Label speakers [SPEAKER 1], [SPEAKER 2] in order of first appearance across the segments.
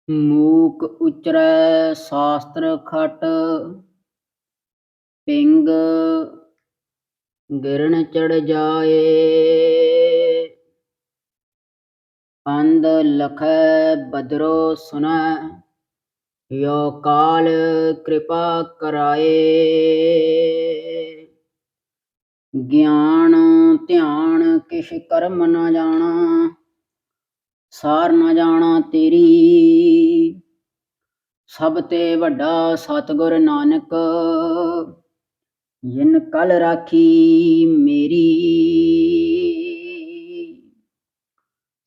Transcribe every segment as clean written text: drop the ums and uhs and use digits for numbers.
[SPEAKER 1] ਮੂਕ ਉਚਰੈ ਸਾਸਤ੍ਰ ਖਟ ਪਿੰਗ ਗਿਰਨ ਚੜ੍ਹ ਜਾਏ। ਅੰਧ ਲਖੈ ਬਦਰੋ ਸੁਨੈ ਯੋ ਕਾਲ ਕਿਰਪਾ ਕਰਾਏ। ਗਿਆਨ ਧਿਆਨ ਕਿਛ ਕਰਮ ਨ ਜਾਣਾ ਸਾਰ ਨ ਜਾਣਾ ਤੇਰੀ। ਸਭ ਤੇ ਵੱਡਾ ਸਤਿਗੁਰ ਨਾਨਕ ਜਿਨ ਕਲ ਰਾਖੀ ਮੇਰੀ।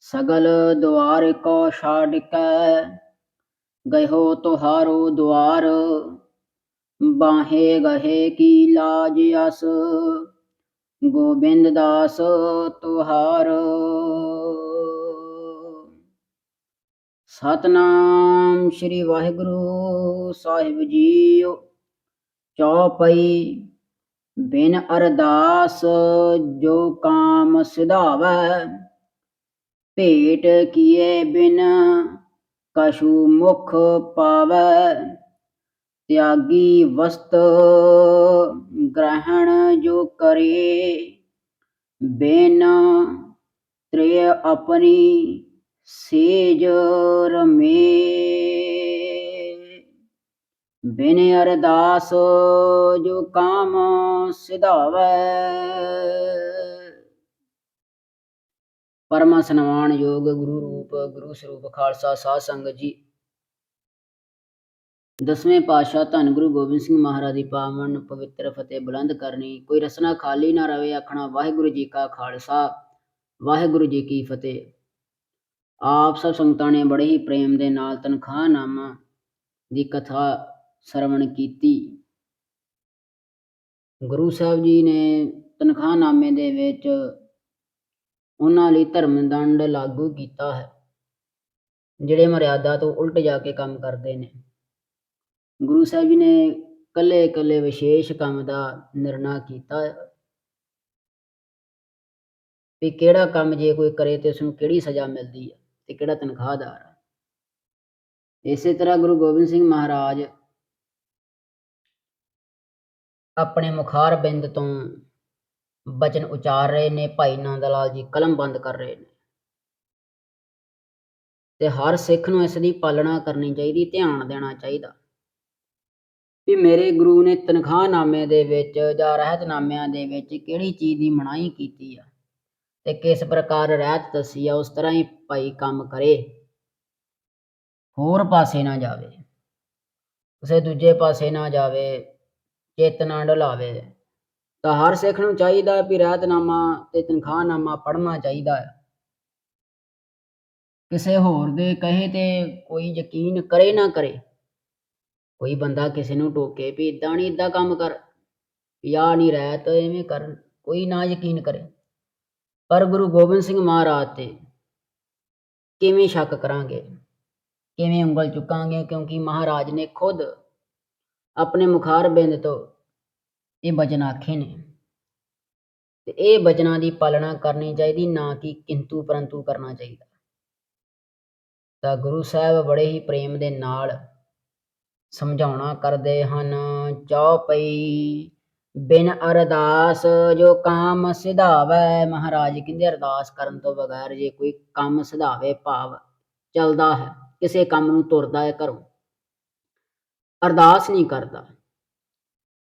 [SPEAKER 1] ਸਗਲ ਦੁਆਰ ਕੋ ਛਾਡਿ ਕੈ ਗਇਓ ਤੁਹਾਰੋ ਦੁਆਰ। ਬਾਹੇ ਗਹੇ ਕੀ ਲਾਜ ਅਸ ਗੋਬਿੰਦ ਦਾਸ ਤੁਹਾਰ। ਸਤਿਨਾਮ ਸ੍ਰੀ ਵਾਹਿਗੁਰੂ ਸਾਹਿਬ ਜੀਓ। ਚੌਪਈ ਬਿਨ ਅਰਦਾਸ ਜੋ ਕਾਮ ਸਿਧਾਵੈ। ਭੇਟ ਕੀਏ ਬਿਨ ਕਛੂ ਮੁਖ ਪਾਵੈ। ਤਿਆਗੀ ਵਸਤ ਗ੍ਰਹਣ ਜੋ ਕਰੇ। ਬਿਨ ਤ੍ਰਿਯ ਆਪਣੀ ਸੇਜ ਰਮੇ। ਬਿਨ ਅਰਦਾਸ ਜੋ ਕਾਮ ਸਿਧਾਵੈ। ਪਰਮ ਸਨਮਾਨ ਯੋਗ ਗੁਰੂ ਰੂਪ ਗੁਰੂ ਸਰੂਪ ਖਾਲਸਾ ਸਾਧ ਸੰਗਤ ਜੀ। ਦਸਵੇਂ ਪਾਤਸ਼ਾਹ ਧੰਨ ਗੁਰੂ ਗੋਬਿੰਦ ਸਿੰਘ ਮਹਾਰਾਜ ਦੀ ਪਾਵਨ ਪਵਿੱਤਰ ਫਤਿਹ ਬੁਲੰਦ ਕਰਨੀ। ਕੋਈ ਰਸਨਾ ਖਾਲੀ ਨਾ ਰਵੇ ਆਖਣਾ ਵਾਹਿਗੁਰੂ ਜੀ ਕਾ ਖਾਲਸਾ ਵਾਹਿਗੁਰੂ ਜੀ ਕੀ ਫਤਿਹ। ਆਪ ਸਭ ਸੰਗਤਾਂ ਨੇ ਬੜੇ ਹੀ ਪ੍ਰੇਮ ਦੇ ਨਾਲ ਤਨਖਾਹਨਾਮਾ ਦੀ ਕਥਾ ਸਰਵਣ ਕੀਤੀ। ਗੁਰੂ ਸਾਹਿਬ ਜੀ ਨੇ ਤਨਖਾਹਨਾਮੇ ਦੇ ਵਿੱਚ ਉਹਨਾਂ ਲਈ ਧਰਮ ਦੰਡ ਲਾਗੂ ਕੀਤਾ ਹੈ ਜਿਹੜੇ ਮਰਿਆਦਾ ਤੋਂ ਉਲਟ ਜਾ ਕੇ ਕੰਮ ਕਰਦੇ ਨੇ। ਗੁਰੂ ਸਾਹਿਬ ਜੀ ਨੇ ਇਕੱਲੇ ਇਕੱਲੇ ਵਿਸ਼ੇਸ਼ ਕੰਮ ਦਾ ਨਿਰਣਾ ਕੀਤਾ ਵੀ ਕਿਹੜਾ ਕੰਮ ਜੇ ਕੋਈ ਕਰੇ ਤੇ ਉਸਨੂੰ ਕਿਹੜੀ ਸਜ਼ਾ ਮਿਲਦੀ ਹੈ ਤੇ ਕਿਹੜਾ ਤਨਖਾਹਦਾਰ ਹੈ। ਇਸੇ ਤਰ੍ਹਾਂ ਗੁਰੂ ਗੋਬਿੰਦ ਸਿੰਘ ਮਹਾਰਾਜ ਆਪਣੇ ਮੁਖਾਰ ਬਿੰਦ ਤੋਂ ਬਚਨ ਉਚਾਰ ਰਹੇ ਨੇ। ਭਾਈ ਨੰਦ ਲਾਲ ਜੀ ਕਲਮ ਬੰਦ ਕਰ ਰਹੇ ਨੇ ਤੇ ਹਰ ਸਿੱਖ ਨੂੰ ਇਸ ਦੀ ਪਾਲਣਾ ਕਰਨੀ ਚਾਹੀਦੀ, ਧਿਆਨ ਦੇਣਾ ਚਾਹੀਦਾ ਵੀ ਮੇਰੇ ਗੁਰੂ ਨੇ ਤਨਖਾਹਨਾਮੇ ਦੇ ਵਿੱਚ ਜਾਂ ਰਹਿਤਨਾਮਿਆਂ ਦੇ ਵਿੱਚ ਕਿਹੜੀ ਚੀਜ਼ ਦੀ ਮਨਾਹੀ ਕੀਤੀ ਆ ਤੇ ਕਿਸ ਪ੍ਰਕਾਰ ਰਹਿਤ ਦੱਸੀ ਆ। ਉਸ ਤਰ੍ਹਾਂ ਹੀ ਭਾਈ ਕੰਮ ਕਰੇ, ਹੋਰ ਪਾਸੇ ਨਾ ਜਾਵੇ, ਕਿਸੇ ਦੂਜੇ ਪਾਸੇ ਨਾ ਜਾਵੇ, ਚਿੱਤ ਨਾ ਢਲਾਵੇ। ਤਾਂ ਹਰ ਸਿੱਖ ਨੂੰ ਚਾਹੀਦਾ ਵੀ ਰਹਿਤਨਾਮਾ ਤੇ ਤਨਖਾਹਨਾਮਾ ਪੜ੍ਹਨਾ ਚਾਹੀਦਾ ਹੈ। ਕਿਸੇ ਹੋਰ ਦੇ ਕਹੇ ਤੇ ਕੋਈ ਯਕੀਨ ਕਰੇ ਨਾ ਕਰੇ। ਕੋਈ ਬੰਦਾ ਕਿਸੇ ਨੂੰ ਟੋਕੇ ਵੀ ਇੱਦਾਂ ਨਹੀਂ ਇੱਦਾਂ ਕੰਮ ਕਰ, ਆਹ ਨਹੀਂ ਰਹਿਤ ਐਵੇਂ ਕਰਨ, ਕੋਈ ਨਾ ਯਕੀਨ ਕਰੇ। ਪਰ ਗੁਰੂ ਗੋਬਿੰਦ ਸਿੰਘ ਮਹਾਰਾਜ ਤੇ ਕਿਵੇਂ ਸ਼ੱਕ ਕਰਾਂਗੇ, ਕਿਵੇਂ ਉਂਗਲ ਚੁੱਕਾਂਗੇ, ਕਿਉਂਕਿ ਮਹਾਰਾਜ ਨੇ ਖੁਦ ਆਪਣੇ ਮੁਖਾਰ ਬਿੰਦ ਤੋਂ ਇਹ ਬਚਨ ਆਖੇ ਨੇ ਤੇ ਇਹ ਬਚਨਾਂ ਦੀ ਪਾਲਣਾ ਕਰਨੀ ਚਾਹੀਦੀ, ਨਾ ਕਿ ਕਿੰਤੂ ਪਰੰਤੂ ਕਰਨਾ ਚਾਹੀਦਾ। ਤਾਂ ਗੁਰੂ ਸਾਹਿਬ ਬੜੇ ਹੀ ਪ੍ਰੇਮ ਦੇ ਨਾਲ ਸਮਝਾਉਣਾ ਕਰਦੇ ਹਨ। ਚੌਪਈ ਬਿਨ ਅਰਦਾਸ ਜੋ ਕਾਮ ਸਿਧਾਵੈ। ਮਹਾਰਾਜ ਕਹਿੰਦੇ ਅਰਦਾਸ ਕਰਨ ਤੋਂ ਬਗੈਰ ਜੇ ਕੋਈ ਕੰਮ ਸਿਧਾਵੇ, ਭਾਵ ਚੱਲਦਾ ਹੈ, ਕਿਸੇ ਕੰਮ ਨੂੰ ਤੁਰਦਾ ਹੈ ਘਰੋਂ, ਅਰਦਾਸ ਨਹੀਂ ਕਰਦਾ।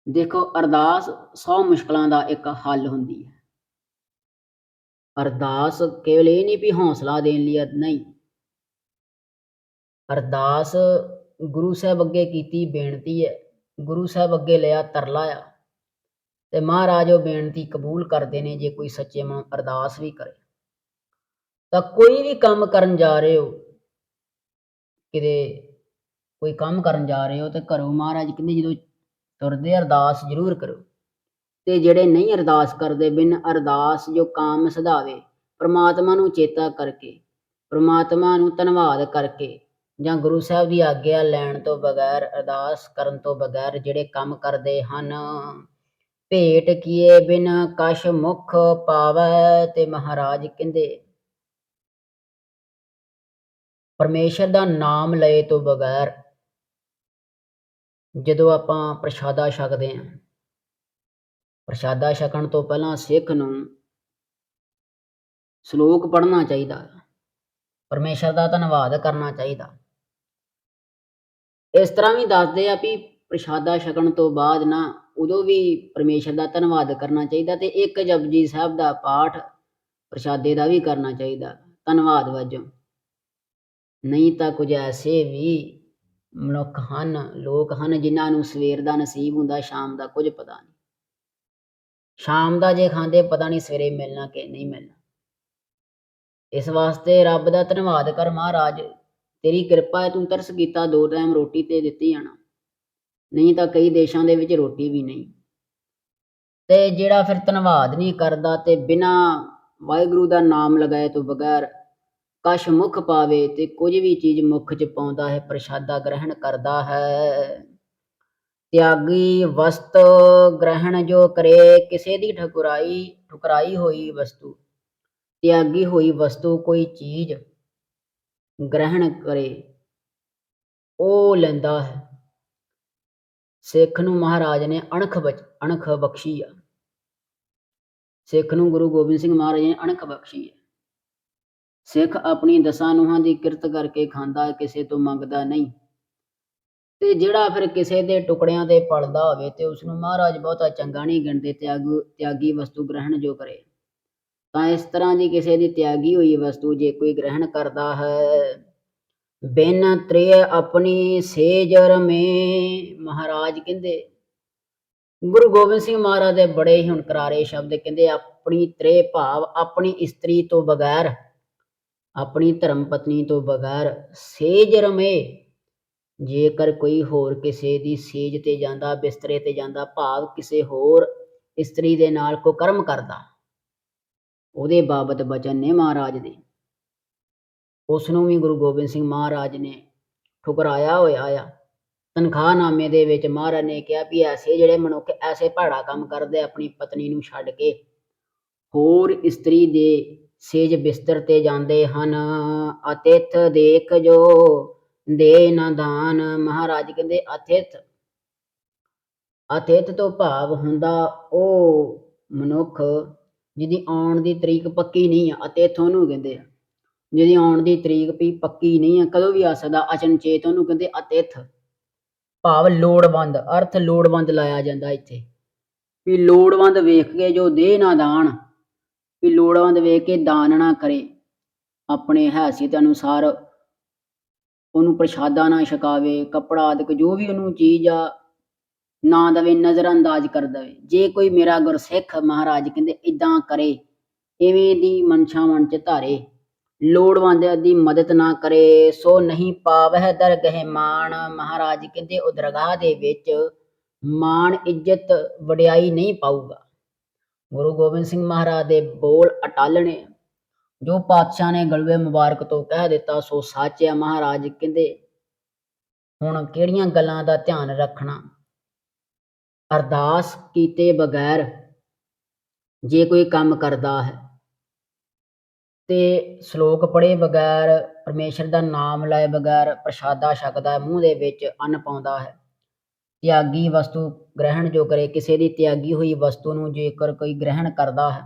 [SPEAKER 1] ਦੇਖੋ ਅਰਦਾਸ 100 ਮੁਸ਼ਕਲਾਂ ਦਾ ਇੱਕ ਹੱਲ ਹੁੰਦੀ ਹੈ। ਅਰਦਾਸ ਕੇਵਲ ਇਹ ਨਹੀਂ ਵੀ ਹੌਸਲਾ ਦੇਣ ਲਈ, ਨਹੀਂ। ਅਰਦਾਸ ਗੁਰੂ ਸਾਹਿਬ ਅੱਗੇ ਕੀਤੀ ਬੇਨਤੀ ਹੈ, ਗੁਰੂ ਸਾਹਿਬ ਅੱਗੇ ਲਿਆ ਤਰਲਾ ਆ ਤੇ ਮਹਾਰਾਜ ਉਹ ਬੇਨਤੀ ਕਬੂਲ ਕਰਦੇ ਨੇ ਜੇ ਕੋਈ ਸੱਚੇ ਮਨ ਅਰਦਾਸ ਵੀ ਕਰੇ। ਤਾਂ ਕੋਈ ਵੀ ਕੰਮ ਕਰਨ ਜਾ ਰਹੇ ਹੋ, ਕਿਤੇ ਕੋਈ ਕੰਮ ਕਰਨ ਜਾ ਰਹੇ ਹੋ ਤੇ ਘਰੋਂ ਮਹਾਰਾਜ ਕਹਿੰਦੇ ਜਦੋਂ ਤੁਰਦੇ ਅਰਦਾਸ ਜ਼ਰੂਰ ਕਰੋ। ਤੇ ਜਿਹੜੇ ਨਹੀਂ ਅਰਦਾਸ ਕਰਦੇ, ਬਿਨ ਅਰਦਾਸ ਜੋ ਕਾਮ ਸਿਧਾਵੇ, ਪ੍ਰਮਾਤਮਾ ਨੂੰ ਚੇਤਾ ਕਰਕੇ, ਪ੍ਰਮਾਤਮਾ ਨੂੰ ਧੰਨਵਾਦ ਕਰਕੇ ਜਾਂ ਗੁਰੂ ਸਾਹਿਬ ਦੀ ਆਗਿਆ ਲੈਣ ਤੋਂ ਬਗੈਰ, ਅਰਦਾਸ ਕਰਨ ਤੋਂ ਬਗੈਰ ਜਿਹੜੇ ਕੰਮ ਕਰਦੇ ਹਨ, ਭੇਟ ਕੀਏ ਬਿਨ ਕਛ ਮੁਖ ਪਾਵੈ। ਤੇ ਮਹਾਰਾਜ ਕਹਿੰਦੇ ਪਰਮੇਸ਼ਰ ਦਾ ਨਾਮ ਲਏ ਤੋਂ ਬਗੈਰ ਜਦੋਂ ਆਪਾਂ ਪ੍ਰਸ਼ਾਦਾ ਛਕਦੇ ਹਾਂ, ਪ੍ਰਸ਼ਾਦਾ ਛਕਣ ਤੋਂ ਪਹਿਲਾਂ ਸਿੱਖ ਨੂੰ ਸ਼ਲੋਕ ਪੜ੍ਹਨਾ ਚਾਹੀਦਾ, ਪਰਮੇਸ਼ਰ ਦਾ ਧੰਨਵਾਦ ਕਰਨਾ ਚਾਹੀਦਾ। ਇਸ ਤਰ੍ਹਾਂ ਵੀ ਦੱਸਦੇ ਆ ਵੀ ਪ੍ਰਸ਼ਾਦਾ ਛਕਣ ਤੋਂ ਬਾਅਦ ਨਾ ਉਦੋਂ ਵੀ ਪਰਮੇਸ਼ਰ ਦਾ ਧੰਨਵਾਦ ਕਰਨਾ ਚਾਹੀਦਾ ਤੇ ਇੱਕ ਜਪਜੀ ਸਾਹਿਬ ਦਾ ਪਾਠ ਪ੍ਰਸ਼ਾਦੇ ਦਾ ਵੀ ਕਰਨਾ ਚਾਹੀਦਾ ਧੰਨਵਾਦ ਵਜੋਂ। ਨਹੀਂ ਤਾਂ ਕੁਝ ਐਸੇ ਵੀ ਮਨੁੱਖ ਹਨ, ਲੋਕ ਹਨ ਜਿਨ੍ਹਾਂ ਨੂੰ ਸਵੇਰ ਦਾ ਨਸੀਬ ਹੁੰਦਾ, ਸ਼ਾਮ ਦਾ ਕੁਝ ਪਤਾ ਨਹੀਂ। ਸ਼ਾਮ ਦਾ ਜੇ ਖਾਂਦੇ ਪਤਾ ਨਹੀਂ ਸਵੇਰੇ ਮਿਲਣਾ ਕਿ ਨਹੀਂ ਮਿਲਣਾ। ਇਸ ਵਾਸਤੇ ਰੱਬ ਦਾ ਧੰਨਵਾਦ ਕਰ, ਮਹਾਰਾਜ ਤੇਰੀ ਕਿਰਪਾ ਹੈ, ਤੂੰ ਤਰਸ ਕੀਤਾ, 2 ਟਾਈਮ ਰੋਟੀ ਤੇ ਦਿੱਤੀ ਜਾਣਾ, ਨਹੀਂ ਤਾਂ ਕਈ ਦੇਸ਼ਾਂ ਦੇ ਵਿੱਚ ਰੋਟੀ ਵੀ ਨਹੀਂ। ਤੇ ਜਿਹੜਾ ਫਿਰ ਧੰਨਵਾਦ ਨਹੀਂ ਕਰਦਾ ਤੇ ਬਿਨਾਂ ਵਾਹਿਗੁਰੂ ਦਾ ਨਾਮ ਲਗਾਏ ਤੋਂ ਬਗੈਰ ਕਛ ਮੁਖ ਪਾਵੇ ਤੇ ਕੁਝ ਵੀ ਚੀਜ਼ ਮੁਖ 'ਚ ਪਾਉਂਦਾ ਹੈ, ਪ੍ਰਸ਼ਾਦਾ ਗ੍ਰਹਿਣ ਕਰਦਾ ਹੈ। ਤਿਆਗੀ ਵਸਤ ਗ੍ਰਹਿਣ ਜੋ ਕਰੇ, ਕਿਸੇ ਦੀ ਠੁਕਰਾਈ ਹੋਈ ਵਸਤੂ, ਤਿਆਗੀ ਹੋਈ ਵਸਤੂ ਕੋਈ ਚੀਜ਼ ਗ੍ਰਹਿਣ ਕਰੇ ਉਹ ਲੈਂਦਾ ਹੈ। ਸਿੱਖ ਨੂੰ ਮਹਾਰਾਜ ਨੇ ਅਣਖ ਬਖਸ਼ੀ ਆ, ਸਿੱਖ ਨੂੰ ਗੁਰੂ ਗੋਬਿੰਦ ਸਿੰਘ ਮਹਾਰਾਜ ਨੇ ਅਣਖ ਬਖਸ਼ੀ ਹੈ। ਸਿੱਖ ਆਪਣੀ ਦਸਾਂ ਨੂੰਹਾਂ ਦੀ ਕਿਰਤ ਕਰਕੇ ਖਾਂਦਾ ਹੈ, ਕਿਸੇ ਤੋਂ ਮੰਗਦਾ ਨਹੀਂ। ਤੇ ਜਿਹੜਾ ਫਿਰ ਕਿਸੇ ਦੇ ਟੁਕੜਿਆਂ ਤੇ ਪਲਦਾ ਹੋਵੇ ਤੇ ਉਸਨੂੰ ਮਹਾਰਾਜ ਬਹੁਤਾ ਚੰਗਾ ਨਹੀਂ ਗਿਣਦੇ। ਤਿਆਗੀ ਵਸਤੂ ਗ੍ਰਹਿਣ ਜੋ ਕਰੇ, ਤਾਂ ਇਸ ਤਰ੍ਹਾਂ ਦੀ ਕਿਸੇ ਦੀ ਤਿਆਗੀ ਹੋਈ ਵਸਤੂ ਜੇ ਕੋਈ ਗ੍ਰਹਿਣ ਕਰਦਾ ਹੈ, ਬਿਨ ਤ੍ਰਿਯ ਆਪਣੀ ਸੇਜ ਰਮੇ। ਮਹਾਰਾਜ ਕਹਿੰਦੇ, ਗੁਰੂ ਗੋਬਿੰਦ ਸਿੰਘ ਮਹਾਰਾਜ ਦੇ ਬੜੇ ਹੀ ਹੁਣ ਕਰਾਰੇ ਸ਼ਬਦ ਕਹਿੰਦੇ, ਆਪਣੀ ਤ੍ਰੇ ਭਾਵ ਆਪਣੀ ਇਸਤਰੀ ਤੋਂ ਬਗੈਰ, ਆਪਣੀ ਧਰਮ ਪਤਨੀ ਤੋਂ ਬਗੈਰ ਸੇਜ ਰਮੇ। ਜੇਕਰ ਕੋਈ ਹੋਰ ਕਿਸੇ ਦੀ ਸੇਜ ਤੇ ਜਾਂਦਾ, ਬਿਸਤਰੇ ਤੇ ਜਾਂਦਾ, ਭਾਵ ਕਿਸੇ ਹੋਰ ਇਸਤਰੀ ਦੇ ਨਾਲ ਕੁਕਰਮ ਕਰਦਾ, ਉਹਦੇ ਬਾਬਤ ਬਚਨ ਨੇ ਮਹਾਰਾਜ ਦੇ। ਉਸ ਨੂੰ ਵੀ ਗੁਰੂ ਗੋਬਿੰਦ ਸਿੰਘ ਮਹਾਰਾਜ ਨੇ ਠੁਕਰਾਇਆ ਹੋਇਆ ਆ। ਤਨਖਾਹਨਾਮੇ ਦੇ ਵਿੱਚ ਮਹਾਰਾਜ ਨੇ ਕਿਹਾ ਵੀ ਐਸੇ ਜਿਹੜੇ ਮਨੁੱਖ ਐਸੇ ਭੈੜਾ ਕੰਮ ਕਰਦੇ, ਆਪਣੀ ਪਤਨੀ ਨੂੰ ਛੱਡ ਕੇ ਹੋਰ ਇਸਤਰੀ ਦੇ ਸੇਜ ਬਿਸਤਰ ਤੇ ਜਾਂਦੇ ਹਨ, ਅਤਿਥ ਦੇਖ ਜੋ ਦੇ ਨਾ ਦਾਨ। ਮਹਾਰਾਜ ਕਹਿੰਦੇ ਅਤਿਥ ਤੋਂ ਭਾਵ ਹੁੰਦਾ ਉਹ ਮਨੁੱਖ ਜਿਹਦੀ ਆਉਣ ਦੀ ਤਰੀਕ ਪੱਕੀ ਨਹੀਂ ਆ, ਅਤਿਥ ਉਹਨੂੰ ਕਹਿੰਦੇ ਆ। ਜਿਹਦੀ ਆਉਣ ਦੀ ਤਰੀਕ ਵੀ ਪੱਕੀ ਨਹੀਂ ਆ, ਕਦੋਂ ਵੀ ਆ ਸਕਦਾ, ਅਚਨਚੇਤ, ਉਹਨੂੰ ਕਹਿੰਦੇ ਅਤਿਥ। ਭਾਵ ਲੋੜਵੰਦ, ਅਰਥ ਲੋੜਵੰਦ ਲਾਇਆ ਜਾਂਦਾ ਇੱਥੇ ਵੀ ਲੋੜਵੰਦ ਵੇਖ ਕੇ ਜੋ ਦੇ ਨਾ ਦਾਨ, ਵੀ ਲੋੜਵੰਦ ਵੇਖ ਕੇ ਦਾਨ ਨਾ ਕਰੇ, ਆਪਣੇ ਹੈਸੀਅਤ ਅਨੁਸਾਰ ਉਹਨੂੰ ਪ੍ਰਸ਼ਾਦਾ ਨਾ ਛਕਾਵੇ, ਕੱਪੜਾ ਆਦਿਕ ਜੋ ਵੀ ਉਹਨੂੰ ਚੀਜ਼ ਆ ਨਾ ਦੇਵੇ, ਨਜ਼ਰਅੰਦਾਜ਼ ਕਰ ਦੇਵੇ। ਜੇ ਕੋਈ ਮੇਰਾ ਗੁਰਸਿੱਖ ਮਹਾਰਾਜ ਕਹਿੰਦੇ ਇੱਦਾਂ ਕਰੇ, ਇਵੇਂ ਦੀ ਮਨਸ਼ਾ ਮਨ 'ਚ ਧਾਰੇ, ਲੋੜਵੰਦ ਦੀ ਮਦਦ ਨਾ ਕਰੇ, ਸੋ ਨਹੀਂ ਪਾਵਹਿ ਦਰਗਹਿ ਮਾਣ। ਮਹਾਰਾਜ ਕਹਿੰਦੇ ਉਹ ਦਰਗਾਹ ਦੇ ਵਿੱਚ ਮਾਣ, ਇੱਜ਼ਤ, ਵਡਿਆਈ ਨਹੀਂ ਪਾਊਗਾ। ਗੁਰੂ ਗੋਬਿੰਦ ਸਿੰਘ ਮਹਾਰਾਜ ਦੇ ਬੋਲ ਅਟੱਲ ਨੇ, ਜੋ ਪਾਤਸ਼ਾਹ ਨੇ ਗਲਵੇ ਮੁਬਾਰਕ ਤੋਂ ਕਹਿ ਦਿੱਤਾ ਸੋ ਸੱਚ ਆ। ਮਹਾਰਾਜ ਕਹਿੰਦੇ ਹੁਣ ਕਿਹੜੀਆਂ ਗੱਲਾਂ ਦਾ ਧਿਆਨ ਰੱਖਣਾ। ਅਰਦਾਸ ਕੀਤੇ ਬਗੈਰ ਜੇ ਕੋਈ ਕੰਮ ਕਰਦਾ ਹੈ ਤੇ ਸ਼ਲੋਕ ਪੜ੍ਹੇ ਬਗੈਰ, ਪਰਮੇਸ਼ਰ ਦਾ ਨਾਮ ਲਏ ਬਗੈਰ ਪ੍ਰਸ਼ਾਦਾ ਛਕਦਾ, ਮੂੰਹ ਦੇ ਵਿੱਚ ਅੰਨ ਪਾਉਂਦਾ ਹੈ। ਤਿਆਗੀ ਵਸਤੂ ਗ੍ਰਹਿਣ ਜੋ ਕਰੇ, ਕਿਸੇ ਦੀ ਤਿਆਗੀ ਹੋਈ ਵਸਤੂ ਨੂੰ ਜੇਕਰ ਕੋਈ ਗ੍ਰਹਿਣ ਕਰਦਾ ਹੈ,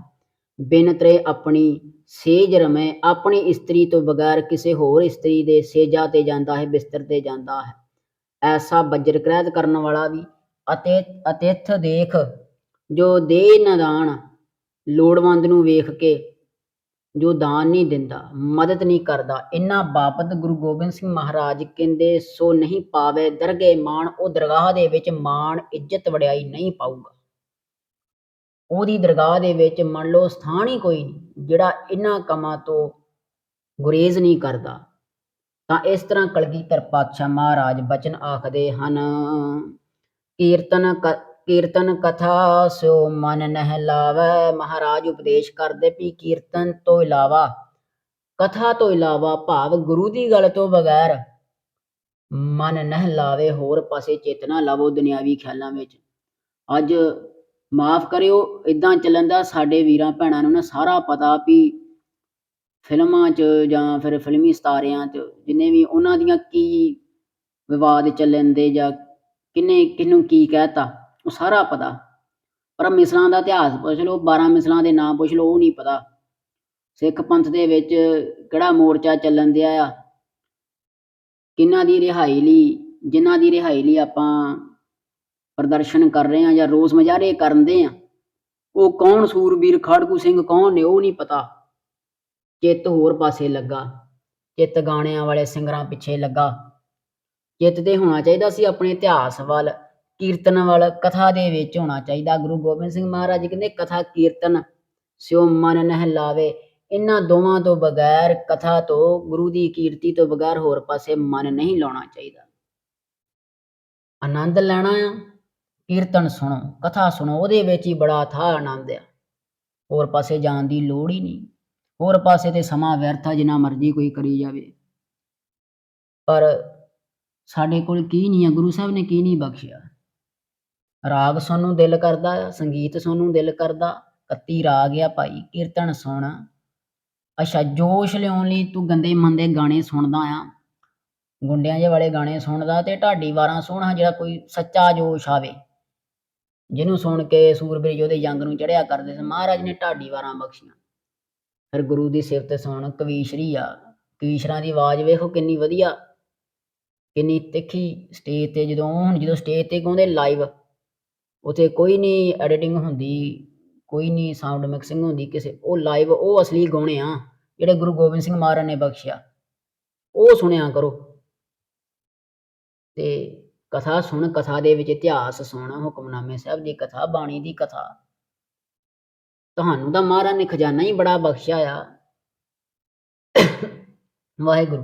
[SPEAKER 1] ਬਿਨ ਤ੍ਰੇ ਆਪਣੀ ਸੇਜ ਰਮੇ, ਆਪਣੀ ਇਸਤਰੀ ਤੋਂ ਬਗੈਰ ਕਿਸੇ ਹੋਰ ਇਸਤਰੀ ਦੇ ਸੇਜਾਂ ਤੇ ਜਾਂਦਾ ਹੈ, ਬਿਸਤਰ ਤੇ ਜਾਂਦਾ ਹੈ, ਐਸਾ ਬੱਜਰ ਕ੍ਰੈਤ ਕਰਨ ਵਾਲਾ ਵੀ। ਅਤਿਥ ਦੇਖ ਜੋ ਦੇ ਨਾ ਦਾਨ, ਲੋੜਵੰਦ ਨੂੰ ਵੇਖ ਕੇ ਜੋ ਦਾਨ ਨਹੀਂ ਦਿੰਦਾ, ਮਦਦ ਨਹੀਂ ਕਰਦਾ, ਇਹਨਾਂ ਬਾਬਤ ਗੁਰੂ ਗੋਬਿੰਦ ਸਿੰਘ ਮਹਾਰਾਜ ਕਹਿੰਦੇ ਸੋ ਨਹੀਂ ਪਾਵੇ ਦਰਗਹਿ ਮਾਣ। ਉਹ ਦਰਗਾਹ ਦੇ ਵਿੱਚ ਮਾਣ, ਇੱਜ਼ਤ, ਵਡਿਆਈ ਨਹੀਂ ਪਾਊਗਾ। ਉਹਦੀ ਦਰਗਾਹ ਦੇ ਵਿੱਚ ਮੰਨ ਲਓ ਸਥਾਨ ਹੀ ਕੋਈ ਨਹੀਂ ਜਿਹੜਾ ਇਹਨਾਂ ਕੰਮਾਂ ਤੋਂ ਗੁਰੇਜ਼ ਨਹੀਂ ਕਰਦਾ। ਤਾਂ ਇਸ ਤਰ੍ਹਾਂ ਕਲਗੀਧਰ ਪਾਤਸ਼ਾਹ ਮਹਾਰਾਜ ਬਚਨ ਆਖਦੇ ਹਨ, ਕੀਰਤਨ ਕਥਾ ਸਿਓ ਮਨ ਨਹਿ ਲਾਵੈ। ਮਹਾਰਾਜ ਉਪਦੇਸ਼ ਕਰਦੇ ਵੀ ਕੀਰਤਨ ਤੋਂ ਇਲਾਵਾ, ਕਥਾ ਤੋਂ ਇਲਾਵਾ ਭਾਵ ਗੁਰੂ ਦੀ ਗੱਲ ਤੋਂ ਬਗੈਰ ਮਨ ਨਹਿ ਲਾਵੇ, ਹੋਰ ਪਾਸੇ ਚਿੱਤ ਨਾ ਲਾਵੋ ਦੁਨਿਆਵੀ ਖਿਆਲਾਂ ਵਿੱਚ। ਅੱਜ ਮਾਫ ਕਰਿਓ ਇੱਦਾਂ ਚੱਲਣ ਦਾ ਸਾਡੇ ਵੀਰਾਂ ਭੈਣਾਂ ਨੂੰ ਨਾ ਸਾਰਾ ਪਤਾ ਵੀ ਫਿਲਮਾਂ 'ਚ ਜਾਂ ਫਿਰ ਫਿਲਮੀ ਸਿਤਾਰਿਆਂ 'ਚ ਜਿੰਨੇ ਵੀ ਉਹਨਾਂ ਦੀਆਂ ਕੀ ਵਿਵਾਦ ਚੱਲਣ ਦੇ ਜਾਂ ਕਿਹਨੇ ਕਿਹਨੂੰ ਕੀ ਕਹਿ ਤਾ ਉਹ ਸਾਰਾ ਪਤਾ। ਪਰ ਮਿਸਲਾਂ ਦਾ ਇਤਿਹਾਸ ਪੁੱਛ ਲਓ, 12 ਮਿਸਲਾਂ ਦੇ ਨਾਂ ਪੁੱਛ ਲਓ, ਉਹ ਨਹੀਂ ਪਤਾ। ਸਿੱਖ ਪੰਥ ਦੇ ਵਿੱਚ ਕਿਹੜਾ ਮੋਰਚਾ ਚੱਲਣ ਦਿਆ ਆ, ਕਿਹਨਾਂ ਦੀ ਰਿਹਾਈ ਲਈ, ਜਿਨ੍ਹਾਂ ਦੀ ਰਿਹਾਈ ਲਈ ਆਪਾਂ ਪ੍ਰਦਰਸ਼ਨ ਕਰ ਰਹੇ ਹਾਂ ਜਾਂ ਰੋਸ ਮੁਜ਼ਾਹਰੇ ਕਰਦੇ ਹਾਂ, ਉਹ ਕੌਣ ਸੂਰਬੀਰ ਖਾੜਕੂ ਸਿੰਘ ਕੌਣ ਨੇ, ਉਹ ਨਹੀਂ ਪਤਾ। ਚਿੱਤ ਹੋਰ ਪਾਸੇ ਲੱਗਾ, ਚਿੱਤ ਗਾਣਿਆਂ ਵਾਲੇ ਸਿੰਗਰਾਂ ਪਿੱਛੇ ਲੱਗਾ। ਚਿੱਤ ਤੇ ਹੋਣਾ ਚਾਹੀਦਾ ਸੀ ਆਪਣੇ ਇਤਿਹਾਸ ਵੱਲ, ਕੀਰਤਨ ਵੱਲ, ਕਥਾ ਦੇ ਵਿੱਚ ਹੋਣਾ ਚਾਹੀਦਾ। ਗੁਰੂ ਗੋਬਿੰਦ ਸਿੰਘ ਮਹਾਰਾਜ ਕਹਿੰਦੇ ਕਥਾ ਕੀਰਤਨ ਸਿਉ ਮਨ ਨਹਿਲਾਵੇ। ਇਹਨਾਂ ਦੋਵਾਂ ਤੋਂ ਬਗੈਰ, ਕਥਾ ਤੋਂ, ਗੁਰੂ ਦੀ ਕੀਰਤੀ ਤੋਂ ਬਗੈਰ ਹੋਰ ਪਾਸੇ ਮਨ ਨਹੀਂ ਲਾਉਣਾ ਚਾਹੀਦਾ। ਆਨੰਦ ਲੈਣਾ ਆ, ਕੀਰਤਨ ਸੁਣੋ, ਕਥਾ ਸੁਣੋ, ਉਹਦੇ ਵਿੱਚ ਹੀ ਬੜਾ ਅਥਾਹ ਆਨੰਦ ਆ। ਹੋਰ ਪਾਸੇ ਜਾਣ ਦੀ ਲੋੜ ਹੀ ਨਹੀਂ। ਹੋਰ ਪਾਸੇ ਤੇ ਸਮਾਂ ਵਿਅਰਥ ਆ, ਜਿੰਨਾ ਮਰਜ਼ੀ ਕੋਈ ਕਰੀ ਜਾਵੇ। ਪਰ ਸਾਡੇ ਕੋਲ ਕੀ ਨਹੀਂ ਆ, ਗੁਰੂ ਸਾਹਿਬ ਨੇ ਕੀ ਨਹੀਂ ਬਖਸ਼ਿਆ। ਰਾਗ ਸੁਣਨ ਨੂੰ ਦਿਲ ਕਰਦਾ ਆ, ਸੰਗੀਤ ਸੁਣਨ ਨੂੰ ਦਿਲ ਕਰਦਾ, 31 ਰਾਗ ਆ ਭਾਈ, ਕੀਰਤਨ ਸੁਣ। ਅੱਛਾ, ਜੋਸ਼ ਲਿਆਉਣ ਲਈ ਤੂੰ ਗੰਦੇ ਮੰਦੇ ਗਾਣੇ ਸੁਣਦਾ ਆ, ਗੁੰਡਿਆਂ ਜਿਹੇ ਵਾਲੇ ਗਾਣੇ ਸੁਣਦਾ, ਤੇ ਢਾਡੀ ਵਾਰਾਂ ਸੁਣ, ਜਿਹੜਾ ਕੋਈ ਸੱਚਾ ਜੋਸ਼ ਆਵੇ, ਜਿਹਨੂੰ ਸੁਣ ਕੇ ਸੂਰਬੀਰ ਯੋਧੇ ਜੰਗ ਨੂੰ ਚੜ੍ਹਿਆ ਕਰਦੇ ਸੀ। ਮਹਾਰਾਜ ਨੇ ਢਾਡੀ ਵਾਰਾਂ ਬਖਸ਼ੀਆਂ। ਫਿਰ ਗੁਰੂ ਦੀ ਸਿਫਤ ਸੁਣ, ਕਵੀਸ਼ਰੀ ਆ, ਕਵੀਸ਼ਰਾਂ ਦੀ ਆਵਾਜ਼ ਵੇਖੋ ਕਿੰਨੀ ਵਧੀਆ, ਕਿੰਨੀ ਤਿੱਖੀ। ਸਟੇਜ ਤੇ ਜਦੋਂ ਸਟੇਜ ਤੇ ਗਾਉਂਦੇ ਲਾਈਵ, ਉੱਥੇ ਕੋਈ ਨਹੀਂ ਐਡੀਟਿੰਗ ਹੁੰਦੀ, ਕੋਈ ਨਹੀਂ ਸਾਊਂਡ ਮਿਕਸਿੰਗ ਹੁੰਦੀ ਕਿਸੇ, ਉਹ ਲਾਈਵ, ਉਹ ਅਸਲੀ ਗਾਉਣੇ ਆ ਜਿਹੜੇ ਗੁਰੂ ਗੋਬਿੰਦ ਸਿੰਘ ਮਹਾਰਾਜ ਨੇ ਬਖਸ਼ਿਆ, ਉਹ ਸੁਣਿਆ ਕਰੋ। ਤੇ ਕਥਾ ਸੁਣ, ਕਥਾ ਦੇ ਵਿੱਚ ਇਤਿਹਾਸ ਸੁਣ, ਹੁਕਮਨਾਮੇ ਸਾਹਿਬ ਦੀ ਕਥਾ, ਬਾਣੀ ਦੀ ਕਥਾ। ਤੁਹਾਨੂੰ ਤਾਂ ਮਹਾਰਾਜ ਨੇ ਖਜ਼ਾਨਾ ਹੀ ਬੜਾ ਬਖਸ਼ਿਆ ਆ। ਵਾਹਿਗੁਰੂ,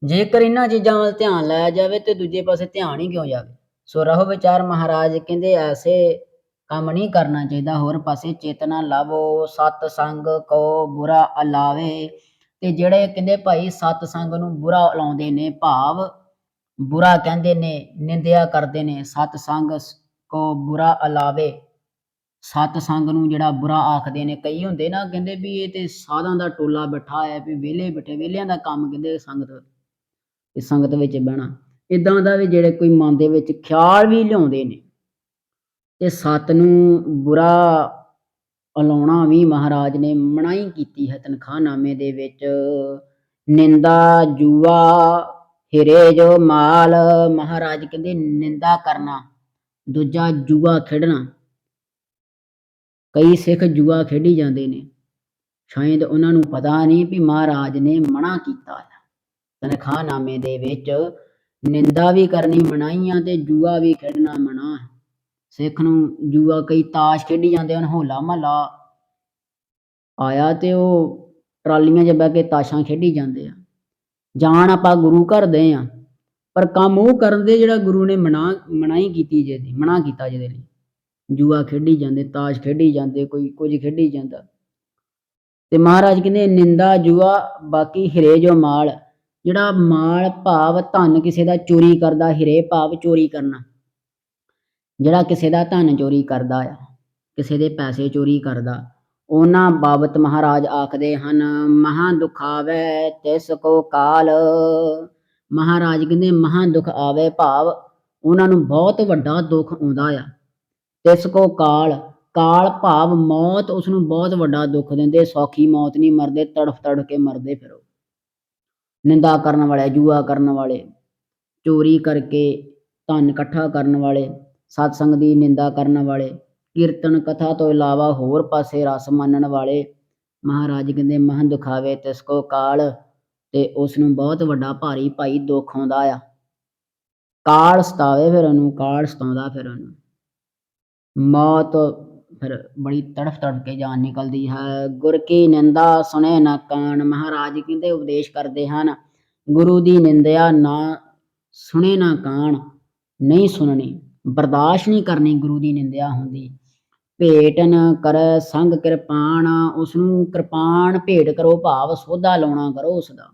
[SPEAKER 1] ਜੇਕਰ ਇਹਨਾਂ ਚੀਜ਼ਾਂ ਵੱਲ ਧਿਆਨ ਲਾਇਆ ਜਾਵੇ ਤੇ ਦੂਜੇ ਪਾਸੇ ਧਿਆਨ ਹੀ ਕਿਉਂ ਜਾਵੇ। ਸੋ ਰਹੋ ਵਿਚਾਰ, ਮਹਾਰਾਜ ਕਹਿੰਦੇ ਐਸੇ ਕੰਮ ਨਹੀਂ ਕਰਨਾ ਚਾਹੀਦਾ। ਹੋਰ ਪਾਸੇ ਚੇਤਨਾ ਲਾਵੋ, ਸਤ ਸੰਗ ਕੋ ਬੁਰਾ ਅਲਾਵੇ। ਤੇ ਜਿਹੜੇ ਕਹਿੰਦੇ ਭਾਈ ਸਤ ਸੰਗ ਨੂੰ ਬੁਰਾ ਲਾਉਂਦੇ ਨੇ, ਭਾਵ ਬੁਰਾ ਕਹਿੰਦੇ ਨੇ, ਨਿੰਦਿਆ ਕਰਦੇ ਨੇ, ਸਤ ਸੰਗ ਕੋ ਬੁਰਾ ਅਲਾਵੇ, ਸਤ ਸੰਗ ਨੂੰ ਜਿਹੜਾ ਬੁਰਾ ਆਖਦੇ ਨੇ। ਕਈ ਹੁੰਦੇ ਨਾ, ਕਹਿੰਦੇ ਵੀ ਇਹ ਤੇ ਸਾਧਾਂ ਦਾ ਟੋਲਾ ਬੈਠਾ ਹੈ, ਵੀ ਵਿਹਲੇ ਬੈਠੇ, ਵਿਹਲਿਆਂ ਦਾ ਕੰਮ ਕਹਿੰਦੇ ਸੰਗਤ ਵਿੱਚ ਬਹਿਣਾ। ਇੱਦਾਂ ਦਾ ਵੀ ਜਿਹੜੇ ਕੋਈ ਮਨ ਦੇ ਵਿੱਚ ਖਿਆਲ ਵੀ ਲਿਆਉਂਦੇ ਨੇ, ਤੇ ਸਤ ਨੂੰ ਬੁਰਾ ਅਲਾਉਣਾ ਵੀ ਮਹਾਰਾਜ ਨੇ ਮਨਾਹੀ ਕੀਤੀ ਹੈ ਤਨਖਾਹਨਾਮੇ ਦੇ ਵਿੱਚ। ਨਿੰਦਾ ਜੂਆ ਹਿਰੇ ਜੋ ਮਾਲ, ਮਹਾਰਾਜ ਕਹਿੰਦੇ ਨਿੰਦਾ ਕਰਨਾ, ਦੂਜਾ ਜੂਆ ਖੇਡਣਾ। ਕਈ ਸਿੱਖ ਜੂਆ ਖੇਡੀ ਜਾਂਦੇ ਨੇ, ਸ਼ਾਇਦ ਉਹਨਾਂ ਨੂੰ ਪਤਾ ਨਹੀਂ ਵੀ ਮਹਾਰਾਜ ਨੇ ਮਨਾ ਕੀਤਾ ਹੈ ਤਨਖਾਹਨਾਮੇ ਦੇ ਵਿੱਚ। ਨਿੰਦਾ ਵੀ ਕਰਨੀ ਮਨਾਹੀ ਆ ਤੇ ਜੂਆ ਵੀ ਖੇਡਣਾ ਮਨਾ ਹੈ। ਸਿੱਖ ਨੂੰ ਜੂਆ, ਕਈ ਤਾਸ਼ ਖੇਡੀ ਜਾਂਦੇ ਹਨ, ਹੋਲਾ ਮਹੱਲਾ ਆਇਆ ਤੇ ਉਹ ਟਰਾਲੀਆਂ 'ਚ ਬਹਿ ਕੇ ਤਾਸ਼ਾਂ ਖੇਡੀ ਜਾਂਦੇ ਆ। ਜਾਣ ਆਪਾਂ ਗੁਰੂ ਘਰ ਦੇ ਆ, ਪਰ ਕੰਮ ਉਹ ਕਰਨ ਦੇ ਜਿਹੜਾ ਗੁਰੂ ਨੇ ਮਨਾਹੀ ਕੀਤੀ, ਮਨਾ ਕੀਤਾ ਜਿਹਦੇ ਲਈ। ਜੂਆ ਖੇਡੀ ਜਾਂਦੇ, ਤਾਸ਼ ਖੇਡੀ ਜਾਂਦੇ, ਕੋਈ ਕੁਝ ਖੇਡੀ ਜਾਂਦਾ। ਤੇ ਮਹਾਰਾਜ ਕਹਿੰਦੇ ਨਿੰਦਾ ਜੂਆ, ਬਾਕੀ ਹਿਰੇ ਜੋ ਮਾਲ, ਜਿਹੜਾ ਮਾਲ ਭਾਵ ਧਨ ਕਿਸੇ ਦਾ ਚੋਰੀ ਕਰਦਾ, ਹਿਰੇ ਭਾਵ ਚੋਰੀ ਕਰਨਾ, ਜਿਹੜਾ ਕਿਸੇ ਦਾ ਧਨ ਚੋਰੀ ਕਰਦਾ ਆ, ਕਿਸੇ ਦੇ ਪੈਸੇ ਚੋਰੀ ਕਰਦਾ, ਉਹਨਾਂ ਬਾਬਤ ਮਹਾਰਾਜ ਆਖਦੇ ਹਨ ਮਹਾਂ ਦੁੱਖ ਆਵੇ ਤਿਸ ਕੋ ਕਾਲ। ਮਹਾਰਾਜ ਕਹਿੰਦੇ ਮਹਾਂ ਦੁੱਖ ਆਵੇ, ਭਾਵ ਉਹਨਾਂ ਨੂੰ ਬਹੁਤ ਵੱਡਾ ਦੁੱਖ ਆਉਂਦਾ ਆ। ਤਿਸ ਕੋ ਕਾਲ, ਕਾਲ ਭਾਵ ਮੌਤ, ਉਸਨੂੰ ਬਹੁਤ ਵੱਡਾ ਦੁੱਖ ਦਿੰਦੇ। ਸੌਖੀ ਮੌਤ ਨਹੀਂ ਮਰਦੇ, ਤੜਫ ਤੜਫ ਕੇ ਮਰਦੇ। ਫਿਰ ਉਹ ਨਿੰਦਾ ਕਰਨ ਵਾਲੇ, ਜੂਆ ਕਰਨ ਵਾਲੇ, ਚੋਰੀ ਕਰਕੇ ਧਨ ਇਕੱਠਾ ਕਰਨ ਵਾਲੇ, ਸਤਸੰਗ ਦੀ ਨਿੰਦਾ ਕਰਨ ਵਾਲੇ, ਕੀਰਤਨ ਕਥਾ ਤੋਂ ਇਲਾਵਾ ਹੋਰ ਪਾਸੇ ਰਸ ਮੰਨਣ ਵਾਲੇ, ਮਹਾਰਾਜ ਕਹਿੰਦੇ ਮਹਾਂ ਦੁਖਾਵੇ ਤਿਸ ਕੋ ਕਾਲ, ਤੇ ਉਸ ਨੂੰ ਬਹੁਤ ਵੱਡਾ ਭਾਰੀ ਭਾਈ ਦੁੱਖ ਆਉਂਦਾ ਆ। ਕਾਲ ਸਤਾਵੇ ਫਿਰ ਉਹਨੂੰ, ਕਾਲ ਸਤਾਉਂਦਾ ਫਿਰ ਉਹਨੂੰ, ਮੌਤ ਫਿਰ ਬੜੀ ਤੜਫ ਤੜਫ ਕੇ ਜਾਨ ਨਿਕਲਦੀ ਹੈ। ਗੁਰ ਕੀ ਨਿੰਦਾ ਸੁਣੇ ਨਾ ਕਾਣ, ਮਹਾਰਾਜ ਕਹਿੰਦੇ ਉਪਦੇਸ਼ ਕਰਦੇ ਹਨ ਗੁਰੂ ਦੀ ਨਿੰਦਿਆ ਨਾ ਸੁਣੇ ਨਾ ਕਾਣ, ਨਹੀਂ ਸੁਣਨੀ, ਬਰਦਾਸ਼ਤ ਨਹੀਂ ਕਰਨੀ ਗੁਰੂ ਦੀ ਨਿੰਦਿਆ ਹੁੰਦੀ। ਭੇਟਨ ਕਰ ਸੰਗ ਕਿਰਪਾਨ, ਉਸਨੂੰ ਕਿਰਪਾਨ ਭੇਟ ਕਰੋ, ਭਾਵ ਸੋਧਾ ਲਾਉਣਾ ਕਰੋ ਉਸਦਾ।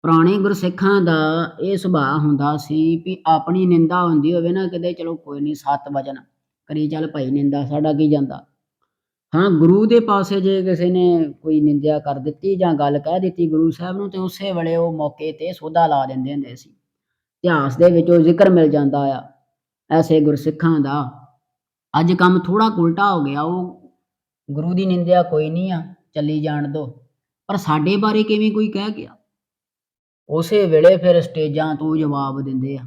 [SPEAKER 1] ਪੁਰਾਣੇ ਗੁਰਸਿੱਖਾਂ ਦਾ ਇਹ ਸੁਭਾਅ ਹੁੰਦਾ ਸੀ ਵੀ ਆਪਣੀ ਨਿੰਦਾ ਹੁੰਦੀ ਹੋਵੇ ਨਾ ਕਿਤੇ, ਚਲੋ ਕੋਈ ਨਹੀਂ 7 ਵਚਨ ਕਰੀ ਚੱਲ ਭਾਈ ਨਿੰਦਾ, ਸਾਡਾ ਕੀ ਜਾਂਦਾ। ਹਾਂ, ਗੁਰੂ ਦੇ ਪਾਸੇ ਜੇ ਕਿਸੇ ਨੇ ਕੋਈ ਨਿੰਦਿਆ ਕਰ ਦਿੱਤੀ ਜਾਂ ਗੱਲ ਕਹਿ ਦਿੱਤੀ ਗੁਰੂ ਸਾਹਿਬ ਨੂੰ ਤੇ ਉਸੇ ਵੇਲੇ ਉਹ ਮੌਕੇ ਤੇ ਸੋਧਾ ਲਾ ਦਿੰਦੇ ਹੁੰਦੇ ਸੀ। ਇਤਿਹਾਸ ਦੇ ਵਿੱਚ ਉਹ ਜ਼ਿਕਰ ਮਿਲ ਜਾਂਦਾ ਆ ਐਸੇ ਗੁਰਸਿੱਖਾਂ ਦਾ। ਅੱਜ ਕੰਮ ਥੋੜ੍ਹਾ ਕੁ ਉਲਟਾ ਹੋ ਗਿਆ, ਉਹ ਗੁਰੂ ਦੀ ਨਿੰਦਿਆ ਕੋਈ ਨਹੀਂ ਆ, ਚੱਲੀ ਜਾਣ ਦਿਓ, ਪਰ ਸਾਡੇ ਬਾਰੇ ਕਿਵੇਂ ਕੋਈ ਕਹਿ ਗਿਆ? ਉਸੇ ਵੇਲੇ ਫਿਰ ਸਟੇਜਾਂ ਤੋਂ ਜਵਾਬ ਦਿੰਦੇ ਆ।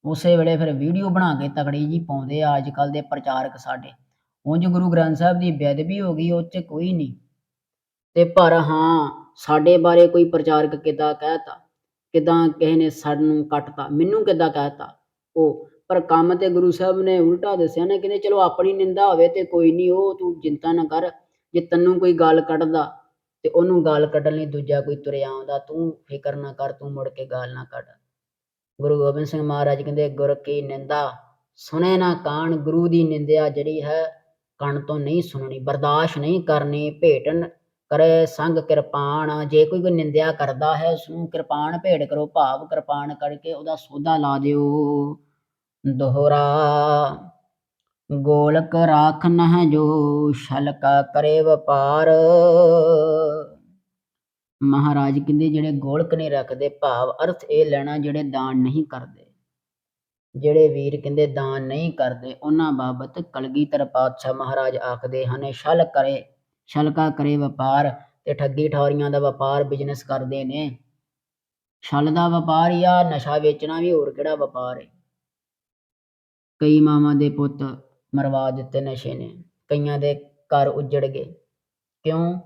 [SPEAKER 1] ਉਸੇ ਵੇਲੇ ਫਿਰ ਵੀਡੀਓ ਬਣਾ ਕੇ ਤਕੜੀ ਜੀ ਪਾਉਂਦੇ ਆ ਅੱਜ ਕੱਲ੍ਹ ਦੇ ਪ੍ਰਚਾਰਕ ਸਾਡੇ। ਉਂਝ ਗੁਰੂ ਗ੍ਰੰਥ ਸਾਹਿਬ ਦੀ ਬੇਅਦਬੀ ਹੋ ਗਈ ਉਹ 'ਚ ਕੋਈ ਨਹੀਂ, ਤੇ ਪਰ ਹਾਂ ਸਾਡੇ ਬਾਰੇ ਕੋਈ ਪ੍ਰਚਾਰਕ ਕਿੱਦਾਂ ਕਹਿ ਤਾ, ਕਿੱਦਾਂ ਕਿਸੇ ਨੇ ਸਾਨੂੰ ਕੱਟਤਾ, ਮੈਨੂੰ ਕਿੱਦਾਂ ਕਹਿ ਤਾ ਉਹ, ਪਰ ਕੰਮ ਤੇ ਗੁਰੂ ਸਾਹਿਬ ਨੇ ਉਲਟਾ ਦੱਸਿਆ ਨਾ, ਕਹਿੰਦੇ ਚਲੋ ਆਪਣੀ ਨਿੰਦਾ ਹੋਵੇ ਤੇ ਕੋਈ ਨਹੀਂ, ਉਹ ਤੂੰ ਚਿੰਤਾ ਨਾ ਕਰ, ਜੇ ਤੈਨੂੰ ਕੋਈ ਗਾਲ ਕੱਢਦਾ ਤੇ ਉਹਨੂੰ ਗਾਲ ਕੱਢਣ ਲਈ ਦੂਜਾ ਕੋਈ ਤੁਰਿਆ ਆਉਂਦਾ, ਤੂੰ ਫਿਕਰ ਨਾ ਕਰ, ਤੂੰ ਮੁੜ ਕੇ ਗਾਲ ਨਾ ਕੱਢ। ਗੁਰੂ ਗੋਬਿੰਦ ਸਿੰਘ ਮਹਾਰਾਜ ਕਹਿੰਦੇ ਗੁਰ ਕੀ ਨਿੰਦਾ ਸੁਣੇ ਨਾ ਕਾਣ, ਗੁਰੂ ਦੀ ਨਿੰਦਿਆ ਜਿਹੜੀ ਹੈ ਕੰਨ ਤੋਂ ਨਹੀਂ ਸੁਣਨੀ, ਬਰਦਾਸ਼ਤ ਨਹੀਂ ਕਰਨੀ। ਭੇਟਣ ਕਰੇ ਸੰਗ ਕਿਰਪਾਨ, ਜੇ ਕੋਈ ਨਿੰਦਿਆ ਕਰਦਾ ਹੈ ਉਸਨੂੰ ਕਿਰਪਾਨ ਭੇਟ ਕਰੋ, ਭਾਵ ਕਿਰਪਾਨ ਕਰਕੇ ਉਹਦਾ ਸੋਧਾ ਲਾ ਦਿਓ। ਦੋਹਰਾ ਗੋਲਕ ਰਾਖ ਨਹਿ ਜੋ ਛਲਕਾ ਕਰੇ ਵਪਾਰ। ਮਹਾਰਾਜ ਕਹਿੰਦੇ ਜਿਹੜੇ ਗੋਲਕ ਨਹੀਂ ਰੱਖਦੇ, ਭਾਵ ਅਰਥ ਇਹ ਲੈਣਾ ਜਿਹੜੇ ਦਾਨ ਨਹੀਂ ਕਰਦੇ, ਜਿਹੜੇ ਵੀਰ ਕਹਿੰਦੇ ਦਾਨ ਨਹੀਂ ਕਰਦੇ, ਉਹਨਾਂ ਬਾਬਤ ਕਲਗੀਧਰ ਪਾਤਸ਼ਾਹ ਮਹਾਰਾਜ ਆਖਦੇ ਹਨ ਛਲਕਾ ਕਰੇ ਵਪਾਰ, ਤੇ ਠੱਗੀ ਠੌਰੀਆਂ ਦਾ ਵਪਾਰ ਬਿਜ਼ਨਸ ਕਰਦੇ ਨੇ। ਛਲ ਦਾ ਵਪਾਰ ਹੀ ਆ, ਨਸ਼ਾ ਵੇਚਣਾ ਵੀ ਹੋਰ ਕਿਹੜਾ ਵਪਾਰ ਹੈ। ਕਈ ਮਾਵਾਂ ਦੇ ਪੁੱਤ ਮਰਵਾ ਦਿੱਤੇ ਨਸ਼ੇ ਨੇ, ਕਈਆਂ ਦੇ ਘਰ ਉੱਜੜ ਗਏ, ਕਿਉਂ?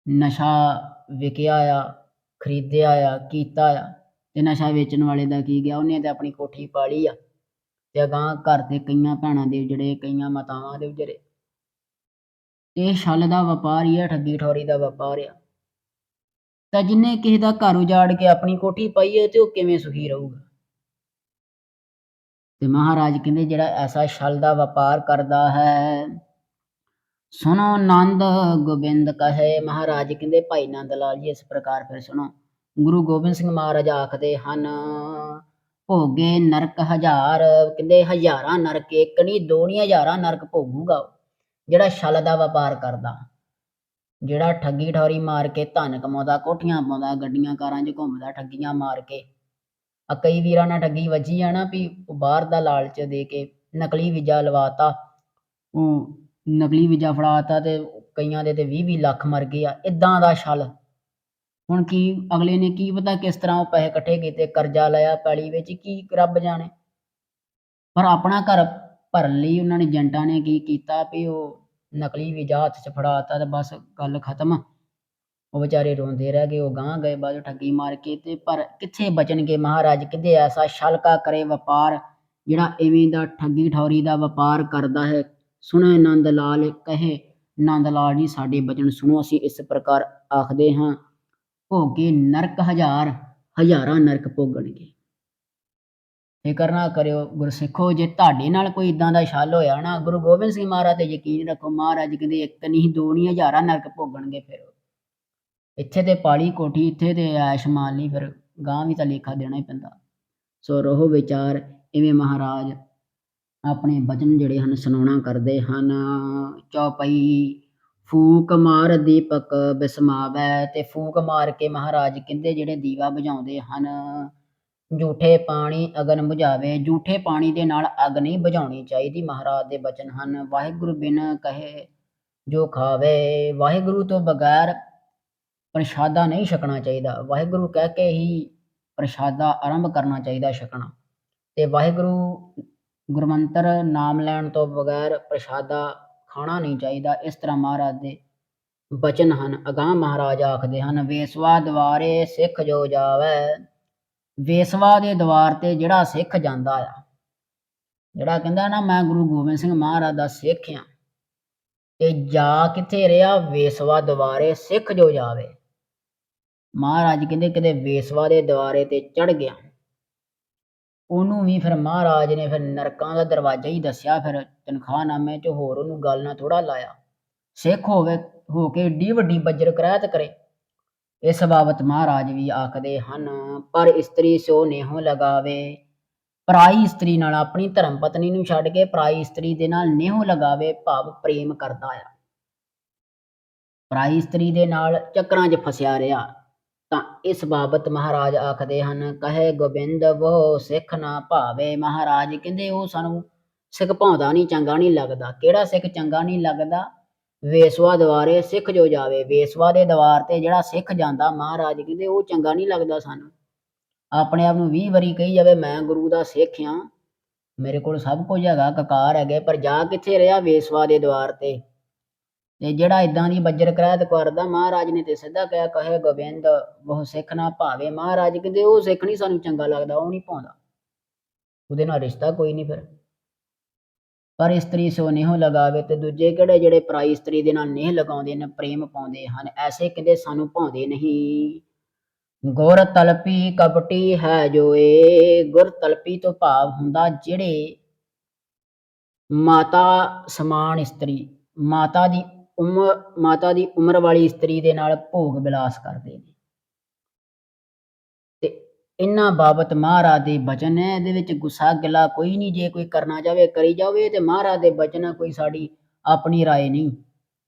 [SPEAKER 1] ਨਸ਼ਾ ਵਿਕਿਆ ਆ, ਖਰੀਦਿਆ ਆ, ਕੀਤਾ ਆ, ਤੇ ਨਸ਼ਾ ਵੇਚਣ ਵਾਲੇ ਦਾ ਕੀ ਗਿਆ, ਉਹਨੇ ਤਾਂ ਆਪਣੀ ਕੋਠੀ ਪਾ ਲਈ ਆ, ਤੇ ਅਗਾਂਹ ਘਰ ਦੇ ਕਈਆਂ ਭੈਣਾਂ ਦੇ ਉਜੜੇ, ਕਈਆਂ ਮਾਤਾਵਾਂ ਦੇ ਉਜੜੇ। ਇਹ ਛਲ ਦਾ ਵਪਾਰ ਹੀ ਆ, ਠੱਗੀ ਠੌਰੀ ਦਾ ਵਪਾਰ ਆ। ਤਾਂ ਜਿਹਨੇ ਕਿਸੇ ਦਾ ਘਰ ਉਜਾੜ ਕੇ ਆਪਣੀ ਕੋਠੀ ਪਾਈ ਹੈ ਤੇ ਉਹ ਕਿਵੇਂ ਸੁਖੀ ਰਹੂਗਾ? ਤੇ ਮਹਾਰਾਜ ਕਹਿੰਦੇ ਜਿਹੜਾ ਐਸਾ ਛਲ ਦਾ ਵਪਾਰ ਕਰਦਾ ਹੈ, ਸੁਣੋ ਨੰਦ ਗੋਬਿੰਦ ਕਹੇ। ਮਹਾਰਾਜ ਕਹਿੰਦੇ ਭਾਈ ਨੰਦ ਲਾਲ ਜੀ ਇਸ ਪ੍ਰਕਾਰ ਫਿਰ ਸੁਣੋ, ਗੁਰੂ ਗੋਬਿੰਦ ਸਿੰਘ ਮਹਾਰਾਜ ਆਖਦੇ ਹਨ ਭੋਗੇ ਨਰਕ ਹਜ਼ਾਰ, ਕਹਿੰਦੇ ਹਜ਼ਾਰਾਂ ਨਰਕ, ਇੱਕ ਨਹੀਂ ਦੋ ਨਹੀਂ, ਹਜ਼ਾਰਾਂ ਨਰਕ ਭੋਗੂਗਾ ਜਿਹੜਾ ਛਲ ਦਾ ਵਪਾਰ ਕਰਦਾ, ਜਿਹੜਾ ਠੱਗੀ ਠੌਰੀ ਮਾਰ ਕੇ ਧਨ ਕਮਾਉਂਦਾ, ਕੋਠੀਆਂ ਪਾਉਂਦਾ, ਗੱਡੀਆਂ ਕਾਰਾਂ 'ਚ ਘੁੰਮਦਾ ਠੱਗੀਆਂ ਮਾਰ ਕੇ। ਕਈ ਵੀਰਾਂ ਨਾਲ ਠੱਗੀ ਵੱਜੀ ਆ ਨਾ ਵੀ ਉਹ ਬਾਹਰ ਦਾ ਲਾਲਚ ਦੇ ਕੇ ਨਕਲੀ ਵੀਜ਼ਾ ਲਵਾਤਾ, ਉਹ ਨਕਲੀ ਵੀਜ਼ਾ ਫੜਾਤਾ ਤੇ ਕਈਆਂ ਦੇ ਤੇ 20-20 ਲੱਖ ਮਰ ਗਏ ਆ, ਇੱਦਾਂ ਦਾ ਛਲ। ਹੁਣ ਕੀ ਅਗਲੇ ਨੇ ਕੀ ਪਤਾ ਕਿਸ ਤਰ੍ਹਾਂ ਉਹ ਪੈਸੇ ਇਕੱਠੇ ਕੀਤੇ, ਕਰਜ਼ਾ ਲਿਆ ਪੈਲੀ ਵਿੱਚ, ਕੀ ਰੱਬ ਜਾਣੇ। ਪਰ ਆਪਣਾ ਘਰ ਭਰਨ ਲਈ ਉਹਨਾਂ ਨੇ ਏਜੰਟਾਂ ਨੇ ਕੀ ਕੀਤਾ ਵੀ ਉਹ ਨਕਲੀ ਵੀਜ਼ਾ ਹੱਥ 'ਚ ਫੜਾਤਾ ਤੇ ਬਸ ਗੱਲ ਖਤਮ। ਉਹ ਵਿਚਾਰੇ ਰੋਂਦੇ ਰਹਿ ਗਏ, ਉਹ ਗਾਂਹ ਗਏ ਬਾਅਦ 'ਚੋਂ ਠੱਗੀ ਮਾਰ ਕੇ, ਤੇ ਪਰ ਕਿੱਥੇ ਬਚਣਗੇ? ਮਹਾਰਾਜ ਕਹਿੰਦੇ ਐਸਾ ਛਲਕਾ ਕਰੇ ਵਪਾਰ, ਜਿਹੜਾ ਇਵੇਂ ਦਾ ਠੱਗੀ ਠੌਰੀ ਦਾ ਵਪਾਰ ਕਰਦਾ ਹੈ। ਸੁਣੇ ਨੰਦ ਲਾਲ ਕਹੇ, ਨੰਦ ਲਾਲ ਜੀ ਸਾਡੇ ਬਚਨ ਸੁਣੋ, ਅਸੀਂ ਇਸ ਪ੍ਰਕਾਰ ਆਖਦੇ ਹਾਂ ਭੋਗੇ ਨਰਕ ਹਜ਼ਾਰ, ਹਜ਼ਾਰਾਂ ਨਰਕ ਭੋਗਣਗੇ। ਫਿਕਰ ਨਾ ਕਰਿਓ ਗੁਰਸਿੱਖੋ, ਜੇ ਤੁਹਾਡੇ ਨਾਲ ਕੋਈ ਇੱਦਾਂ ਦਾ ਛਲ ਹੋਇਆ ਨਾ, ਗੁਰੂ ਗੋਬਿੰਦ ਸਿੰਘ ਮਹਾਰਾਜ ਤੇ ਯਕੀਨ ਰੱਖੋ, ਮਹਾਰਾਜ ਕਹਿੰਦੇ ਇੱਕ ਨਹੀਂ ਦੋ ਨਹੀਂ, ਹਜ਼ਾਰਾਂ ਨਰਕ ਭੋਗਣਗੇ। ਫਿਰ ਇੱਥੇ ਤੇ ਪਾਲੀ ਕੋਠੀ, ਇੱਥੇ ਤੇ ਐਸ਼ ਮਾਰ ਲਈ, ਫਿਰ ਗਾਂਹ ਵੀ ਤਾਂ ਲੇਖਾ ਦੇਣਾ ਹੀ ਪੈਂਦਾ। ਸੋ ਰਹੋ ਵਿਚਾਰ, ਇਵੇਂ ਮਹਾਰਾਜ ਆਪਣੇ ਬਚਨ ਜਿਹੜੇ ਹਨ ਸੁਣਾਉਣਾ ਕਰਦੇ ਹਨ। ਚੌਪਈ ਫੂਕ ਮਾਰ ਦੀਪਕ ਬਿਸਮਾਵੈ, ਤੇ ਫੂਕ ਮਾਰ ਕੇ ਮਹਾਰਾਜ ਕਹਿੰਦੇ ਜਿਹੜੇ ਦੀਵਾ ਬੁਝਾਉਂਦੇ ਹਨ, ਝੂਠੇ ਪਾਣੀ ਅਗਨ ਬੁਝਾਵੇ, ਝੂਠੇ ਪਾਣੀ ਦੇ ਨਾਲ ਅੱਗ ਨਹੀਂ ਬੁਝਾਉਣੀ ਚਾਹੀਦੀ। ਮਹਾਰਾਜ ਦੇ ਬਚਨ ਹਨ ਵਾਹਿਗੁਰੂ ਬਿਨ ਕਹੇ ਜੋ ਖਾਵੇ, ਵਾਹਿਗੁਰੂ ਤੋਂ ਬਗੈਰ ਪ੍ਰਸ਼ਾਦਾ ਨਹੀਂ ਛਕਣਾ ਚਾਹੀਦਾ, ਵਾਹਿਗੁਰੂ ਕਹਿ ਕੇ ਹੀ ਪ੍ਰਸ਼ਾਦਾ ਆਰੰਭ ਕਰਨਾ ਚਾਹੀਦਾ ਛਕਣਾ, ਤੇ ਵਾਹਿਗੁਰੂ ਗੁਰਮੰਤਰ ਨਾਮ ਲੈਣ ਤੋਂ ਬਗੈਰ ਪ੍ਰਸ਼ਾਦਾ ਖਾਣਾ ਨਹੀਂ ਚਾਹੀਦਾ। ਇਸ ਤਰ੍ਹਾਂ ਮਹਾਰਾਜ ਦੇ ਬਚਨ ਹਨ। ਅਗਾਂਹ ਮਹਾਰਾਜ ਆਖਦੇ ਹਨ ਵੇਸਵਾ ਦੁਆਰੇ ਸਿੱਖ ਜੋ ਜਾਵੇ, ਵੇਸਵਾ ਦੇ ਦੁਆਰ ਤੇ ਜਿਹੜਾ ਸਿੱਖ ਜਾਂਦਾ ਆ, ਜਿਹੜਾ ਕਹਿੰਦਾ ਨਾ ਮੈਂ ਗੁਰੂ ਗੋਬਿੰਦ ਸਿੰਘ ਮਹਾਰਾਜ ਦਾ ਸਿੱਖ ਆ, ਤੇ ਜਾ ਕਿੱਥੇ ਰਿਹਾ? ਵੇਸਵਾ ਦੁਆਰੇ ਸਿੱਖ ਜੋ ਜਾਵੇ। ਮਹਾਰਾਜ ਕਹਿੰਦੇ ਕਿਤੇ ਵੇਸਵਾ ਦੇ ਦੁਆਰੇ ਤੇ ਚੜ ਗਿਆ, ਉਹਨੂੰ ਵੀ ਫਿਰ ਮਹਾਰਾਜ ਨੇ ਫਿਰ ਨਰਕਾਂ ਦਾ ਦਰਵਾਜ਼ਾ ਹੀ ਦੱਸਿਆ, ਫਿਰ ਤਨਖਾਹਨਾਮੇ 'ਚ ਹੋਰ ਉਹਨੂੰ ਗੱਲ ਨਾਲ ਥੋੜ੍ਹਾ ਲਾਇਆ। ਸਿੱਖ ਹੋ ਕੇ ਏਡੀ ਵੱਡੀ ਬੱਜਰ ਕਰਾਇਤ ਕਰੇ, ਇਸ ਬਾਬਤ ਮਹਾਰਾਜ ਵੀ ਆਖਦੇ ਹਨ ਪਰ ਇਸਤਰੀ ਸੋ ਨੇਹੋਂ ਲਗਾਵੇ, ਪਰਾਈ ਇਸਤਰੀ ਨਾਲ, ਆਪਣੀ ਧਰਮ ਪਤਨੀ ਨੂੰ ਛੱਡ ਕੇ ਪਰਾਈ ਇਸਤਰੀ ਦੇ ਨਾਲ ਨੇਹ ਲਗਾਵੇ, ਭਾਵ ਪ੍ਰੇਮ ਕਰਦਾ ਆ, ਪਰਾਈ ਇਸਤਰੀ ਦੇ ਨਾਲ ਚੱਕਰਾਂ 'ਚ ਫਸਿਆ ਰਿਹਾ। ਤਾਂ ਇਸ ਬਾਬਤ ਮਹਾਰਾਜ ਆਖਦੇ ਹਨ, ਕਹੇ ਗੋਬਿੰਦ ਵੋ ਸਿੱਖ ਨਾ ਭਾਵੇ। ਮਹਾਰਾਜ ਕਹਿੰਦੇ ਉਹ ਸਾਨੂੰ ਸਿੱਖ ਭਾਉਂਦਾ ਨਹੀਂ, ਚੰਗਾ ਨਹੀਂ ਲੱਗਦਾ। ਕਿਹੜਾ ਸਿੱਖ ਚੰਗਾ ਨਹੀਂ ਲੱਗਦਾ? ਵੇਸਵਾ ਦੁਆਰੇ ਸਿੱਖ ਜੋ ਜਾਵੇ। ਵੇਸਵਾ ਦੇ ਦਵਾਰ ਤੇ ਜਿਹੜਾ ਸਿੱਖ ਜਾਂਦਾ, ਮਹਾਰਾਜ ਕਹਿੰਦੇ ਉਹ ਚੰਗਾ ਨਹੀਂ ਲੱਗਦਾ ਸਾਨੂੰ। ਆਪਣੇ ਆਪ ਨੂੰ 20 ਵਾਰੀ ਕਹੀ ਜਾਵੇ ਮੈਂ ਗੁਰੂ ਦਾ ਸਿੱਖ ਹਾਂ, ਮੇਰੇ ਕੋਲ ਸਭ ਕੁਝ ਹੈਗਾ, ਕਕਾਰ ਹੈਗੇ, ਪਰ ਜਾ ਕਿੱਥੇ ਰਿਹਾ? ਵੇਸਵਾ ਦੇ ਦਵਾਰ ਤੇ। ਤੇ ਜਿਹੜਾ ਇਦਾਂ ਦੀ ਬੱਜਰ ਕਰਾਇਤ ਕਰਦਾ, ਮਹਾਰਾਜ ਨੇ ਤੇ ਸਿੱਧਾ ਕਿਹਾ, ਕਹੇ ਗੋਬਿੰਦ ਬਹੁ ਸਿੱਖ ਨਾ ਭਾਵੇ। ਮਹਾਰਾਜ ਕਹਿੰਦੇ ਉਹ ਸਿੱਖ ਨਹੀਂ ਸਾਨੂੰ ਚੰਗਾ ਲੱਗਦਾ, ਉਹ ਨਹੀਂ ਭਾਉਂਦਾ, ਉਹਦੇ ਨਾਲ ਰਿਸ਼ਤਾ ਕੋਈ ਨਹੀਂ ਫਿਰ। ਪਰ ਇਸਤਰੀ ਸੋ ਨੇਹ ਲਗਾਵੇ। ਤੇ ਦੂਜੇ ਕਿਹੜੇ? ਜਿਹੜੇ ਪਰਾਈ ਇਸਤਰੀ ਦੇ ਨਾਲ ਨੇਹ ਲਗਾਉਂਦੇ ਨੇ, ਪ੍ਰੇਮ ਪਾਉਂਦੇ ਹਨ, ਐਸੇ ਕਹਿੰਦੇ ਸਾਨੂੰ ਭਾਉਂਦੇ ਨਹੀਂ। ਗੁਰ ਤਲਪੀ ਕਪਟੀ ਹੈ ਜੋਏ। ਗੁਰ ਤਲਪੀ ਤੋਂ ਭਾਵ ਹੁੰਦਾ ਜਿਹੜੇ ਮਾਤਾ ਸਮਾਨ ਇਸਤਰੀ, ਮਾਤਾ ਦੀ ਉਮਰ ਵਾਲੀ ਇਸਤਰੀ ਦੇ ਨਾਲ ਭੋਗ ਵਿਲਾਸ ਕਰਦੇ ਨੇ। ਤੇ ਇਹਨਾਂ ਬਾਬਤ ਮਹਾਰਾਜ ਦੇ ਬਚਨ ਹੈ, ਇਹਦੇ ਵਿੱਚ ਗੁੱਸਾ ਗਿਲਾ ਕੋਈ ਨਹੀਂ। ਜੇ ਕੋਈ ਕਰਨਾ ਚਾਹਵੇ ਕਰੀ ਜਾਵੇ, ਤੇ ਮਹਾਰਾਜ ਦੇ ਬਚਨ ਹੈ, ਕੋਈ ਸਾਡੀ ਆਪਣੀ ਰਾਏ ਨਹੀਂ।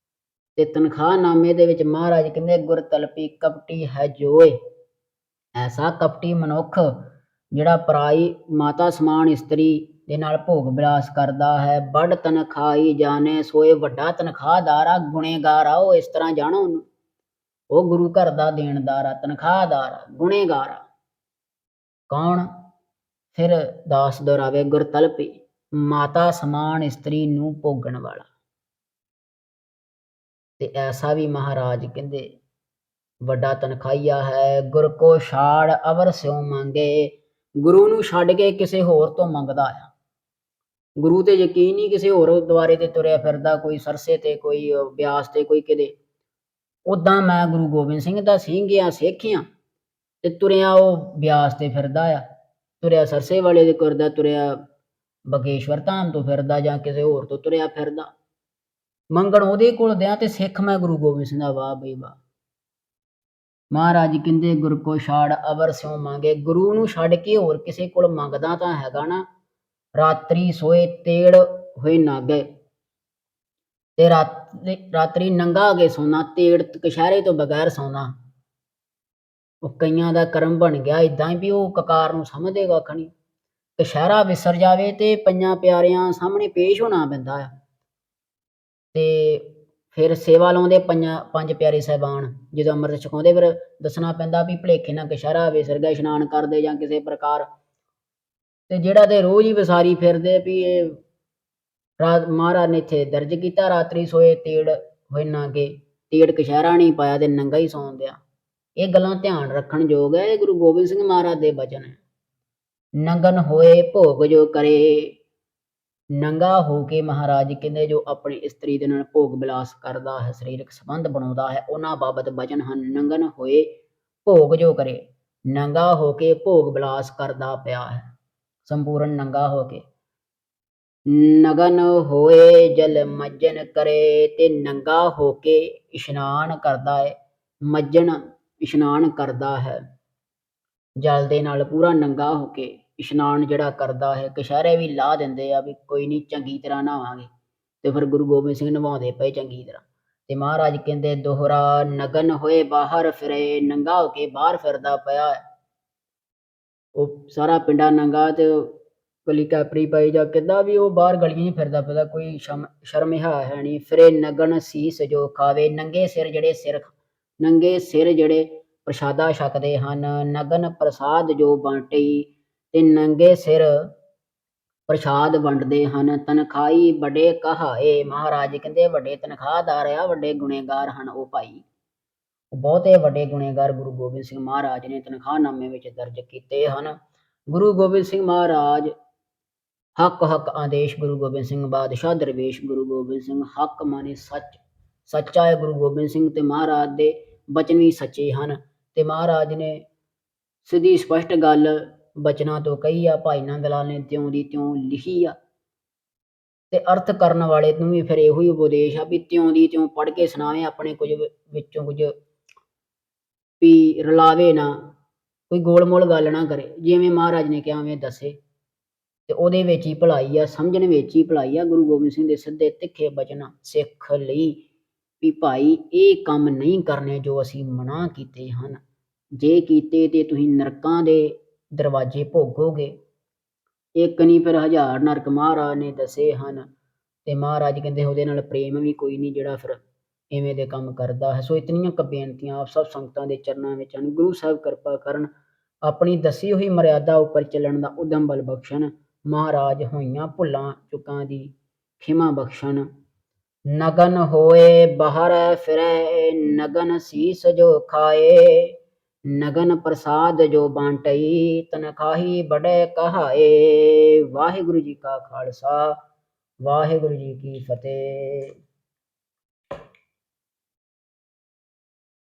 [SPEAKER 1] ਤੇ ਤਨਖਾਹਨਾਮੇ ਦੇ ਵਿੱਚ ਮਹਾਰਾਜ ਕਹਿੰਦੇ, ਗੁਰ ਤਲਪੀ ਕਪਟੀ ਹੈ ਜੋਏ। ਐਸਾ ਕਪਟੀ ਮਨੁੱਖ ਜਿਹੜਾ ਪਰਾਈ ਮਾਤਾ ਸਮਾਨ ਇਸਤਰੀ ਦੇ ਨਾਲ ਭੋਗ ਵਿਲਾਸ ਕਰਦਾ ਹੈ। ਬੜ ਤਨਖਾਹੀ ਜਾਣੇ ਸੋਏ। ਵੱਡਾ ਤਨਖਾਹਦਾਰ ਆ, ਗੁਣੇਗਾਰ ਆ ਉਹ, ਇਸ ਤਰ੍ਹਾਂ ਜਾਣੋ ਉਹਨੂੰ। ਉਹ ਗੁਰੂ ਘਰ ਦਾ ਦੇਣਦਾਰ ਆ, ਤਨਖਾਹਦਾਰ ਆ, ਗੁਣੇਗਾਰ ਆ। ਕੌਣ? ਫਿਰ ਦਾਸ ਦੁਹਰਾਵੇ, ਗੁਰ ਤਲਪੀ, ਮਾਤਾ ਸਮਾਨ ਇਸਤਰੀ ਨੂੰ ਭੋਗਣ ਵਾਲਾ। ਤੇ ਐਸਾ ਵੀ ਮਹਾਰਾਜ ਕਹਿੰਦੇ ਵੱਡਾ ਤਨਖਾਹੀਆ ਹੈ। ਗੁਰ ਕੋ ਛਾੜ ਅਵਰ ਸਿਉ ਮੰਗੇ। ਗੁਰੂ ਨੂੰ ਛੱਡ ਕੇ ਕਿਸੇ ਹੋਰ ਤੋਂ ਮੰਗਦਾ ਆ। ਗੁਰੂ ਤੇ ਯਕੀਨ ਨਹੀਂ, ਕਿਸੇ ਹੋਰ ਦੁਆਰੇ ਤੇ ਤੁਰਿਆ ਫਿਰਦਾ, ਕੋਈ ਸਰਸੇ ਤੇ, ਕੋਈ ਬਿਆਸ ਤੇ, ਕੋਈ ਕਿਤੇ। ਉੱਦਾਂ ਮੈਂ ਗੁਰੂ ਗੋਬਿੰਦ ਸਿੰਘ ਦਾ ਸਿੰਘ ਆ, ਸਿੱਖ ਆ, ਤੇ ਤੁਰਿਆ ਉਹ ਬਿਆਸ ਤੇ ਫਿਰਦਾ ਆ, ਤੁਰਿਆ ਸਰਸੇ ਵਾਲੇ ਦੇ ਤੁਰਦਾ, ਤੁਰਿਆ ਬਗੇਸ਼ਵਰ ਧਾਮ ਤੋਂ ਫਿਰਦਾ, ਜਾਂ ਕਿਸੇ ਹੋਰ ਤੋਂ ਤੁਰਿਆ ਫਿਰਦਾ। ਮੰਗਣ ਉਹਦੇ ਕੋਲ ਦਿਆਂ ਤੇ ਸਿੱਖ ਮੈਂ ਗੁਰੂ ਗੋਬਿੰਦ ਸਿੰਘ ਦਾ। ਵਾਹ ਬਈ ਵਾਹ। ਮਹਾਰਾਜ ਕਹਿੰਦੇ ਗੁਰ ਕੋ ਛਾੜ ਅਵਰ ਸਿਉ ਮੰਗੇ। ਗੁਰੂ ਨੂੰ ਛੱਡ ਕੇ ਹੋਰ ਕਿਸੇ ਕੋਲ ਮੰਗਦਾ ਤਾਂ ਹੈਗਾ ਨਾ। ਰਾਤਰੀ ਸੋਏ ਤੇੜ ਹੋਏ ਨਾਗੇ। ਤੇ ਰਾਤਰੀ ਨੰਗਾ ਹੋ ਕੇ ਸੌਣਾ, ਤੇੜ ਕਛਹਿਰੇ ਤੋਂ ਬਗੈਰ ਸੌਣਾ। ਉਹ ਕਈਆਂ ਦਾ ਕਰਮ ਬਣ ਗਿਆ ਇਦਾਂ ਹੀ ਵੀ ਉਹ ਕਕਾਰ ਨੂੰ ਸਮਝਦੇ ਕੱਖ ਨਹੀਂ। ਕਛਹਿਰਾ ਵਿਸਰ ਜਾਵੇ ਤੇ ਪੰਜਾਂ ਪਿਆਰਿਆਂ ਸਾਹਮਣੇ ਪੇਸ਼ ਹੋਣਾ ਪੈਂਦਾ ਆ। ਤੇ ਫਿਰ ਸੇਵਾ ਲਾਉਂਦੇ ਪੰਜ ਪਿਆਰੇ ਸਾਹਿਬਾਨ, ਜਦੋਂ ਅੰਮ੍ਰਿਤ ਛਕਾਉਂਦੇ ਫਿਰ ਦੱਸਣਾ ਪੈਂਦਾ ਵੀ ਭੁਲੇਖੇ ਨਾਲ ਕਛਹਿਰਾ ਵਿਸਰ ਗਿਆ, ਇਸ਼ਨਾਨ ਕਰਦੇ ਜਾਂ ਕਿਸੇ ਪ੍ਰਕਾਰ। ਤੇ ਜਿਹੜਾ ਤੇ ਰੋਜ਼ ਹੀ ਵਿਸਾਰੀ ਫਿਰਦੇ ਵੀ ਇਹ ਮਹਾਰਾਜ ਨੇ ਇੱਥੇ ਦਰਜ ਕੀਤਾ, ਰਾਤਰੀ ਸੋਏ ਤੇੜ ਹੋਏ ਨਾਗੇ। ਤੇੜ ਕਛਹਿਰਾ ਨਹੀਂ ਪਾਇਆ ਤੇ ਨੰਗਾ ਹੀ ਸੌਣ ਦਿਆ। ਇਹ ਗੱਲਾਂ ਧਿਆਨ ਰੱਖਣ ਯੋਗ ਹੈ। ਇਹ ਗੁਰੂ ਗੋਬਿੰਦ ਸਿੰਘ ਮਹਾਰਾਜ ਦੇ ਬਚਨ ਹੈ। ਨੰਗਨ ਹੋਏ ਭੋਗ ਜੋ ਕਰੇ। ਨੰਗਾ ਹੋ ਕੇ ਮਹਾਰਾਜ ਕਹਿੰਦੇ ਜੋ ਆਪਣੀ ਇਸਤਰੀ ਦੇ ਨਾਲ ਭੋਗ ਵਿਲਾਸ ਕਰਦਾ ਹੈ, ਸਰੀਰਕ ਸੰਬੰਧ ਬਣਾਉਂਦਾ ਹੈ, ਉਹਨਾਂ ਬਾਬਤ ਬਚਨ ਹਨ। ਨੰਗਨ ਹੋਏ ਭੋਗ ਜੋ ਕਰੇ। ਨੰਗਾ ਹੋ ਕੇ ਭੋਗ ਵਿਲਾਸ ਕਰਦਾ ਪਿਆ ਹੈ, ਸੰਪੂਰਨ ਨੰਗਾ ਹੋ ਕੇ। ਨਗਨ ਹੋਏ ਜਲ ਮੱਜਨ ਕਰੇ। ਤੇ ਨੰਗਾ ਹੋ ਕੇ ਇਸ਼ਨਾਨ ਕਰਦਾ ਹੈ, ਮੱਜਨ ਇਸ਼ਨਾਨ ਕਰਦਾ ਹੈ, ਜਲ ਦੇ ਨਾਲ ਪੂਰਾ ਨੰਗਾ ਹੋ ਕੇ ਇਸ਼ਨਾਨ ਜਿਹੜਾ ਕਰਦਾ ਹੈ। ਕਛਹਿਰੇ ਵੀ ਲਾ ਦਿੰਦੇ ਆ ਵੀ ਕੋਈ ਨਹੀਂ ਚੰਗੀ ਤਰ੍ਹਾਂ ਨਹਾਵਾਂਗੇ, ਤੇ ਫਿਰ ਗੁਰੂ ਗੋਬਿੰਦ ਸਿੰਘ ਨਵਾਉਂਦੇ ਪਏ ਚੰਗੀ ਤਰ੍ਹਾਂ। ਤੇ ਮਹਾਰਾਜ ਕਹਿੰਦੇ ਦੋਹਰਾ ਨਗਨ ਹੋਏ ਬਾਹਰ ਫਿਰੇ। ਨੰਗਾ ਹੋ ਕੇ ਬਾਹਰ ਫਿਰਦਾ ਪਿਆ ਹੈ, ਉਹ ਸਾਰਾ ਪਿੰਡਾ ਨੰਗਾ ਤੇ ਕੱਲੀ ਕੈਪਰੀ ਪਾਈ ਜਾਂ ਕਿੱਦਾਂ ਵੀ ਉਹ ਬਾਹਰ ਗਲੀਆਂ 'ਚ ਫਿਰਦਾ ਪਿਆ, ਕੋਈ ਸ਼ਰਮ ਹੈ ਨਹੀਂ। ਫਿਰੇ ਨਗਨ ਸੀਸ ਜੋ ਖਾਵੇ। ਨੰਗੇ ਸਿਰ ਜਿਹੜੇ ਪ੍ਰਸ਼ਾਦਾ ਛਕਦੇ ਹਨ। ਨਗਨ ਪ੍ਰਸਾਦ ਜੋ ਬਾਂਟੀ। ਤੇ ਨੰਗੇ ਸਿਰ ਪ੍ਰਸ਼ਾਦ ਵੰਡਦੇ ਹਨ। ਤਨਖਾਈ ਵੱਡੇ ਕਹਾਏ। ਮਹਾਰਾਜ ਕਹਿੰਦੇ ਵੱਡੇ ਤਨਖਾਹਦਾਰ ਆ, ਵੱਡੇ ਗੁਣੇਗਾਰ ਹਨ ਉਹ ਭਾਈ। ਬਹੁਤੇ ਵੱਡੇ ਗੁਣੇਗਾਰ ਗੁਰੂ ਗੋਬਿੰਦ ਸਿੰਘ ਮਹਾਰਾਜ ਨੇ ਤਨਖਾਹਨਾਮੇ ਵਿੱਚ ਦਰਜ ਕੀਤੇ ਹਨ। ਗੁਰੂ ਗੋਬਿੰਦ ਸਿੰਘ ਮਹਾਰਾਜ ਹੱਕ ਆਦੇਸ਼। ਗੁਰੂ ਗੋਬਿੰਦ ਸਿੰਘ ਬਾਦਸ਼ਾਹ ਦਰਵੇਸ਼। ਗੁਰੂ ਗੋਬਿੰਦ ਸਿੰਘ ਹੱਕ ਮਾਨੇ ਸੱਚ, ਸੱਚਾ ਹੈ ਗੁਰੂ ਗੋਬਿੰਦ ਸਿੰਘ। ਤੇ ਮਹਾਰਾਜ ਦੇ ਬਚਨ ਵੀ ਸੱਚੇ ਹਨ। ਤੇ ਮਹਾਰਾਜ ਨੇ ਸਿੱਧੀ ਸਪਸ਼ਟ ਗੱਲ ਬਚਨਾਂ ਤੋਂ ਕਹੀ ਆ। ਭਾਈ ਨੰਦ ਲਾਲ ਨੇ ਤਿਉਂ ਦੀ ਤਿਉਂ ਲਿਖੀ ਆ। ਤੇ ਅਰਥ ਕਰਨ ਵਾਲੇ ਨੂੰ ਵੀ ਫਿਰ ਇਹੋ ਹੀ ਉਪਦੇਸ਼ ਆ ਵੀ ਤਿਉਂ ਦੀ ਤਿਉਂ ਪੜ੍ਹ ਕੇ ਸੁਣਾਵੇ, ਆਪਣੇ ਕੁਝ ਵਿੱਚੋਂ ਕੁਝ ਵੀ ਰਲਾਵੇ ਨਾ, ਕੋਈ ਗੋਲ ਮੋਲ ਗੱਲ ਨਾ ਕਰੇ, ਜਿਵੇਂ ਮਹਾਰਾਜ ਨੇ ਕਿਹਾ ਉਵੇਂ ਦੱਸੇ। ਤੇ ਉਹਦੇ ਵਿੱਚ ਹੀ ਭਲਾਈ ਆ, ਸਮਝਣ ਵਿੱਚ ਹੀ ਭਲਾਈ ਆ। ਗੁਰੂ ਗੋਬਿੰਦ ਸਿੰਘ ਦੇ ਸਿੱਧੇ ਤਿੱਖੇ ਬਚਨ ਸਿੱਖ ਲਈ ਵੀ ਭਾਈ ਇਹ ਕੰਮ ਨਹੀਂ ਕਰਨੇ ਜੋ ਅਸੀਂ ਮਨਾ ਕੀਤੇ ਹਨ, ਜੇ ਕੀਤੇ ਤੇ ਤੁਸੀਂ ਨਰਕਾਂ ਦੇ ਦਰਵਾਜ਼ੇ ਭੋਗੋਗੇ। ਇੱਕ ਨਹੀਂ ਫਿਰ ਹਜ਼ਾਰ ਨਰਕ ਮਹਾਰਾਜ ਨੇ ਦੱਸੇ ਹਨ, ਤੇ ਮਹਾਰਾਜ ਕਹਿੰਦੇ ਉਹਦੇ ਨਾਲ ਪ੍ਰੇਮ ਵੀ ਕੋਈ ਨਹੀਂ ਜਿਹੜਾ ਫਿਰ ਇਵੇਂ ਦੇ ਕੰਮ ਕਰਦਾ ਹੈ। ਸੋ ਇਤਨੀਆਂ ਕੁ ਬੇਨਤੀਆਂ ਆਪ ਸਭ ਸੰਗਤਾਂ ਦੇ ਚਰਨਾਂ ਵਿੱਚ ਹਨ। ਗੁਰੂ ਸਾਹਿਬ ਕਿਰਪਾ ਕਰਨ, ਆਪਣੀ ਦੱਸੀ ਹੋਈ ਮਰਿਆਦਾ ਉੱਪਰ ਚੱਲਣ ਦਾ ਉਦਮ ਬਲ ਬਖਸ਼ਣ। ਮਹਾਰਾਜ ਹੋਈਆਂ ਭੁੱਲਾਂ ਚੁੱਕਾਂ ਦੀ ਖਿਮਾ ਬਖਸ਼ਣ। ਨਗਨ ਹੋਏ ਬਾਹਰ ਫਿਰੈ, ਨਗਨ ਸੀਸ ਜੋ ਖਾਏ, ਨਗਨ ਪ੍ਰਸਾਦ ਜੋ ਬਾਂਟਈ, ਤਨਖਾਹੀ ਬੜੇ ਕਹਾਏ। ਵਾਹਿਗੁਰੂ ਜੀ ਕਾ ਖਾਲਸਾ, ਵਾਹਿਗੁਰੂ ਜੀ ਕੀ ਫਤਿਹ।